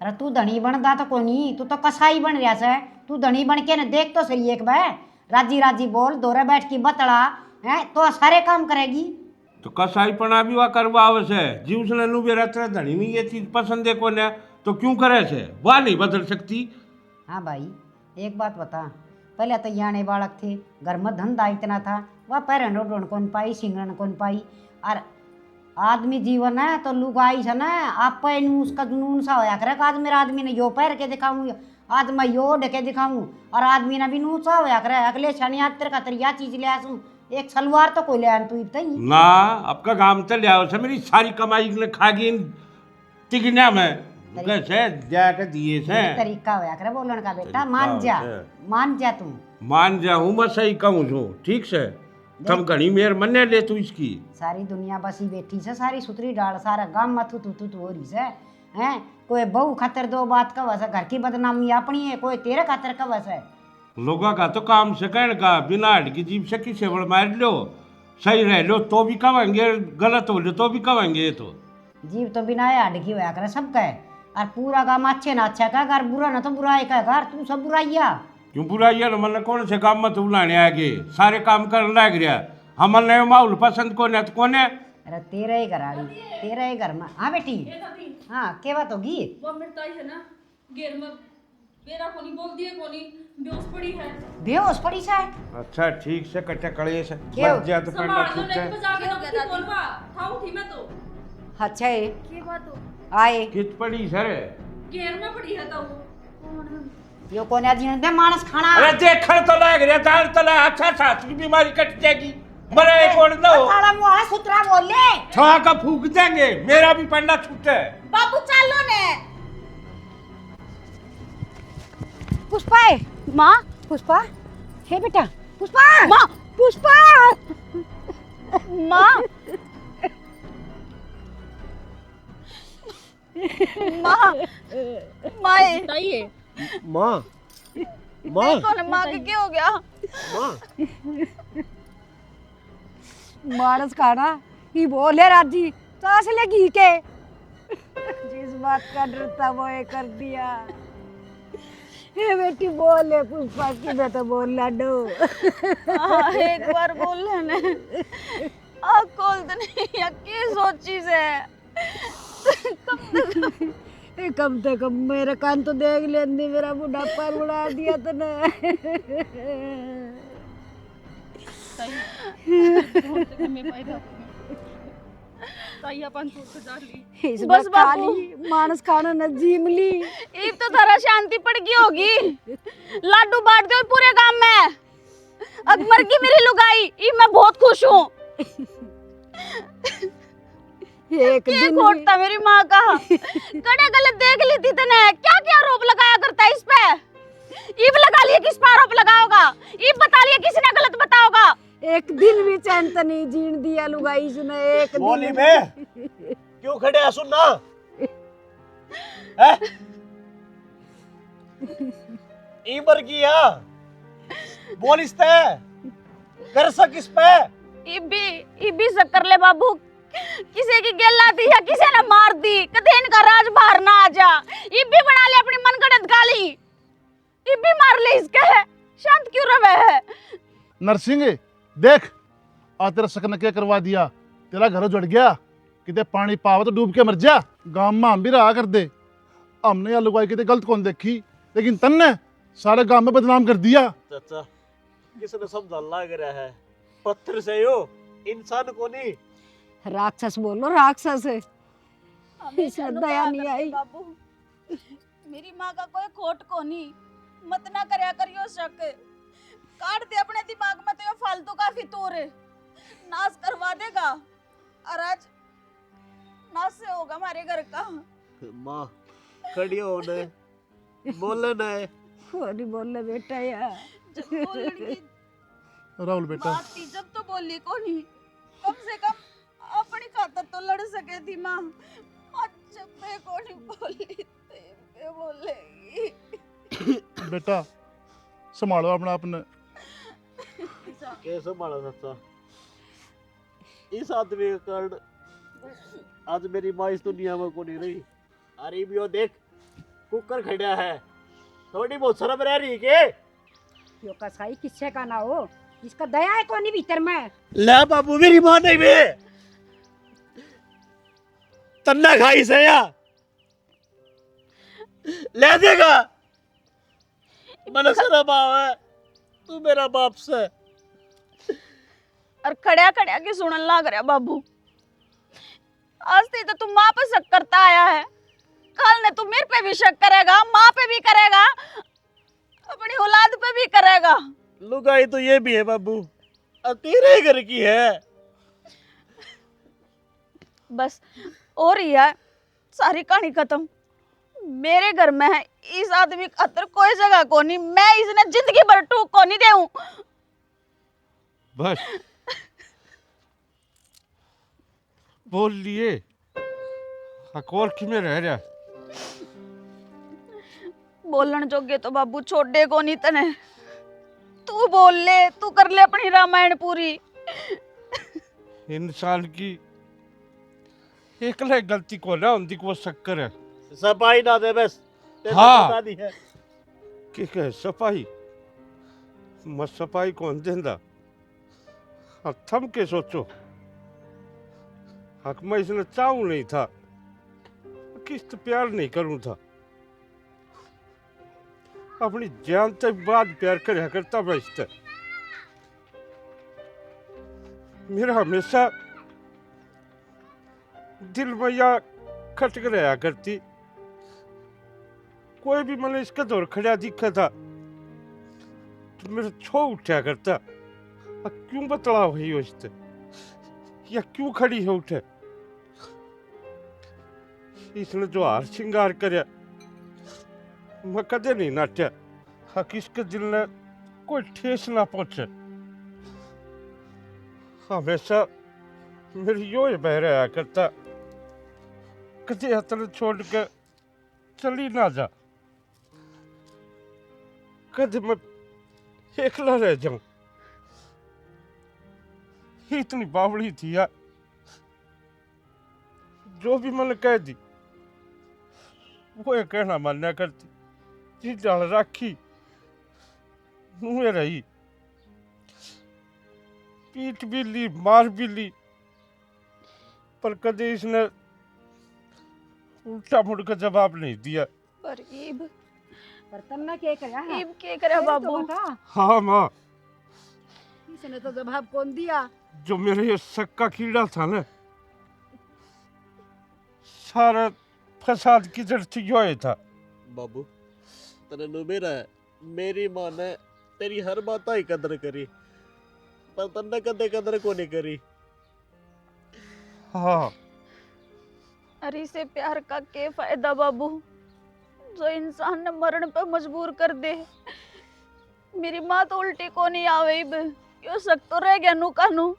अरे तू धनी बनगा तो कोई नहीं, तू तो कसाई बन रहा है। तू धनी बन के न देख तो सही एक बार, राजी राजी बोल, दोरे बैठ की बतड़ा है तो सारे काम करेगी। तो कसाईपना भी वह करवावे से, जी उसने नू बेरा तेरा धनी नहीं ये चीज पसंद है को ना, तो क्यों करे से, वह नहीं बदल सकती। हाँ भाई, एक बात बता, पहले तो याने बालक थे, घर में धंधा इतना था, वह पैरन रोडन कौन पाई, सिंगरन कौन पाई। और आदमी जीवन है तो लुगाई से ना आप उसका जुनून सा होया करे, आज मेरा आदमी ने यो पैर के दिखाऊँ, आज मैं यो ढके दिखाऊँ, और आदमी ने भी नूसा होया करे, अगले शनि तेरे का तेरी यह चीज़ ले आसूँ, एक सलवार तो कोई ले आन तू इतना ही ना आपका काम चल आओ से मेरी सारी कमाई ने खा गई तिगना में कैसे जाके दिए से तरीका होया करे बोलन का बेटा तरीका मान जा होता है। मान जा तू मान जाऊं मैं सही कहूँ जो ठीक से तुम घनी मेर मन्ने ले तू इसकी सारी दुनिया बसी बैठी से सारी सुतरी डाल सारा गांव में थू हो रही से हैं कोई बहू खातर दो बात का वैसा घर की बदनामी अपनी है कोई तेरे खातर का वैसा है लोगों का तो काम से कहने का बिना हट की जीप से किसे बड़ मार लो सही रह लो तो भी कहेंगे गलत हो लो तो भी कहेंगे ये तो जीव तो बिना अडकी होया करे सबका है और पूरा काम अच्छे ना अच्छा का घर बुरा ना तो बुराई का घर तू सब बुराइया क्यों बुराइया ना मतलब कौन से काम में तू लाने आगे सारे काम करने लग रहा हमने माहौल पसंद कौन है तो कौन है अरे तेरा ही घर आड़ी तेरा ही घर में हाँ बेटी हाँ क्या बात होगी वो मेरी ताई है ना घेर में मेरा कोनी बोल दिए कोनी बेहोश पड़ी है। बेहोश पड़ी सा अच्छा ठीक से कटे कड़े से क्यों? मर जा तो पड़ना संभाल लो छूट नहीं है बजा के रखी बोलवा खाऊं थी मैं तो अच्छा है की बात हो आए कित पड़ी सर घेर में पड़ी है तो कौन है यो कोने जी ने मानस खाना अरे देखण तो लग रहा तार तला अच्छा सांस की बीमारी कट जाएगी मरे कौन दो ताड़ा मुआ सुतरा बोले छवा का फूक देंगे मेरा भी पन्ना छूटे बाबू चलो ने। पुष्पा है माँ पुष्पा हे बेटा पुष्पा माँ पुष्पा माँ माँ माँ ताई है माँ माँ कौन माँ के क्या हो गया? माँ मानस खाना ही बोले राजी सांस लगी के जिस बात का डरता वो ये कर दिया ये बेटी बोले पुष्पा की मैं तो बोल लाडो हाँ एक बार बोल लेने आप खोल तो नहीं या की सोची से कम से कम मेरा कान तो देख लेंदी मेरा बुढ़ापा बुढ़ा दिया तो ना ताई अपन छोड़ के जा ली इस बस बस बापू। खाली मानस खाना न जीमली ये तो थोड़ा शांति पड़ गई होगी लाडू बांट दो पूरे गांव में अब मर गई मेरी लुगाई ये मैं बहुत खुश हूँ एक के दिन खोटता मेरी माँ का कड़े गलत देख ली थी तने क्या क्या आरोप लगाया करता है इस पे ईब लगा लिया किस पे आरोप लगाओगा ईब बता लिया किसी ने गलत बताओगा एक दिन भी चैन तो नहीं जीण दिया लुगाई इसने एक बोली दिन बे क्यों खड़े हैं सुन ना हैं ई मर गया बोल इस पे कर सक इस पे ईबी शक्कर ले बाबू किसी की गेला दी या किसी ने मार दी कदे इनका राज बाहर ना आ जा ईबी बना ले अपनी मनगढ़ंत गाली ईबी मार ले इसके शांत क्यों रहे है नरसिंह देख आ तेरा शक ने क्या करवा दिया तेरा घर उजड़ गया किते पानी पावा तो डूब के मर जा गांव में हम भी रहा कर दे हमने या लुगाई किते गलत कौन देखी लेकिन तन्ने सारे गांव में बदनाम कर दिया चाचा किसने समझा लग रहा है पत्थर से यो इंसान को नहीं राक्षस बोलो राक्षस हमें इसमें शर्म दया आ नहीं करती आई। बाबू मेरी माँ का कोई खोट को नहीं मत ना करया करियो शक काट दे अपने दिमाग में तो ये फालतू का फितूर नाश करवा देगा और आज नाश से होगा हमारे घर का माँ खड़ी हो ने बोले ना होरी बोले बेटा यार जब बोलने की राहुल बेटा बात थी जब तो बोली को नहीं कम से कम अपनी खातर तो लड़ सके थी माँ जब मैं को नहीं बोली ते बोलेगी बेटा संभालो अपना अपने कैसे संभाला चाचा इस आदमी के कारण आज मेरी माँ इस दुनिया में को नहीं रही अरे भी वो देख कुकर खड़ा है थोड़ी बहुत शर्म रह रही के यो कसाई किससे का ना हो इसका दया है कोनी भीतर में ले बाबू मेरी माँ नहीं बे तन्ना खाई से या ले देगा मन शर्म आवे तू मेरा बाप से और खड़िया खड़िया के सुनन लाग रहा बाबू आज तो तू माँ पे शक करता आया है कल ने तू मेरे पे भी शक करेगा माँ पे भी करेगा अपनी औलाद पे भी करेगा लुगाई तो ये भी है बाबू तेरे घर की है। बस और ही है, सारी कहानी खत्म। मेरे घर में है, इस आदमी खातर कोई जगह को नहीं, मैं इसने जिंदगी भर टूक को नहीं देऊं। बस बोल लिए, और कि में रह रहा। बोलन जोगे तो बाबू छोड़े को नहीं तने। तू बोल ले, तू कर ले अपनी रामायण पूरी। इंसान की एकले गलती को ना उनकी को शक्कर है। सफाई ना दे बस। तेरे को हाँ। पता नहीं है। कि कहे सफाई मत सफाई कौन देंदा। अब थम के सोचो, हक मैं इसने चाहूं नहीं था, किस्त प्यार नहीं करूं था, अपनी जान तक बाद प्यार कर करता मैं इससे। मेरा हमेशा दिल में या खटक रहा करती, कोई भी मैंने इसका दौर खड़ा दिखा था तो मेरा छो उठा करता। क्यों बतला हुई हो इससे, या क्यों खड़ी है उठे। इसने जो हार श्रृंगार करया मैं कदे नहीं नाट्या, हक इसके दिल ने कोई ठेस ना पहुंचे। हमेशा मेरी यो ही बह रहा करता, कदे हथन छोड़ के चली ना जा, कदे मैं एकला रह जाऊं। इतनी बावड़ी थी यार, जो भी मैंने कह दी वो ये कहना मान्या करती, जी डाल राखी मुँह रही, पीट भी ली मार भी ली, पर कदे इसने उल्टा मुड़ का जवाब नहीं दिया। पर ईब बर्तन ना के करया है ईब के करे बाबू। हाँ माँ, इसने तो जवाब कौन दिया। जो मेरे ये शक का कीड़ा था ना, सारा फसाद की जड़ से यो ही था। बाबू तने नु मेरा है, मेरी मां ने तेरी हर बात ही कदर करी, पर तन्ने कदे कदर को नहीं करी। हाँ अरे से प्यार का के फायदा बाबू, जो इंसान ने मरण पे मजबूर कर दे। मेरी माँ तो उल्टी को नहीं आवे, क्यों सक तो रह गया नु कानू।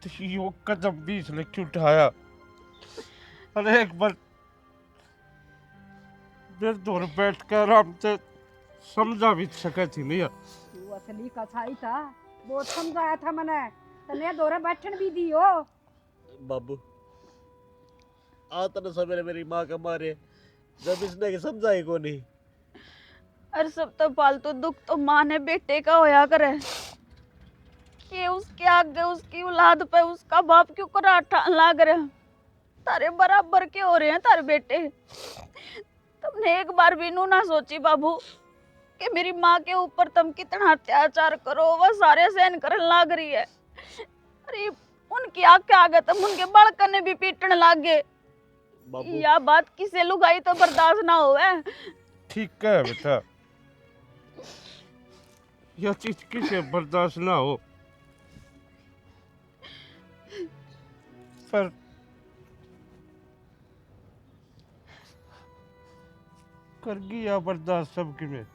तो यो कदम भी इसने क्यों उठाया। अरे एक बार मेरे दौर बैठ कर आराम से समझा भी सके थी नहीं। तू असली कसाई था, बहुत समझाया था मैंने, तने दोरे बैठन भी दियो। बाबू आ तने सवेरे मेरी माँ का मारे, जब इसने के समझाई को नहीं। अरे सब तो फालतू दुख तो माँ ने बेटे का होया करे, कि उसके आगे उसकी औलाद पे उसका बाप क्यों कराठा लाग रहा। तारे बराबर के हो रहे हैं तारे बेटे। तुमने एक बार भी नू ना सोची बाबू कि मेरी माँ के ऊपर तुम कितना अत्याचार करो, वह सारे सहन करने लाग रही है। अरे उनकी आंख के आगे तुम उनके बालकने भी पीटने लाग गए। यह बात किसे लुगाई तो बर्दाश्त ना हो। ठीक है बेटा, यह चीज किसे बर्दाश्त ना हो, पर करगी या बर्दाश्त सबकी में।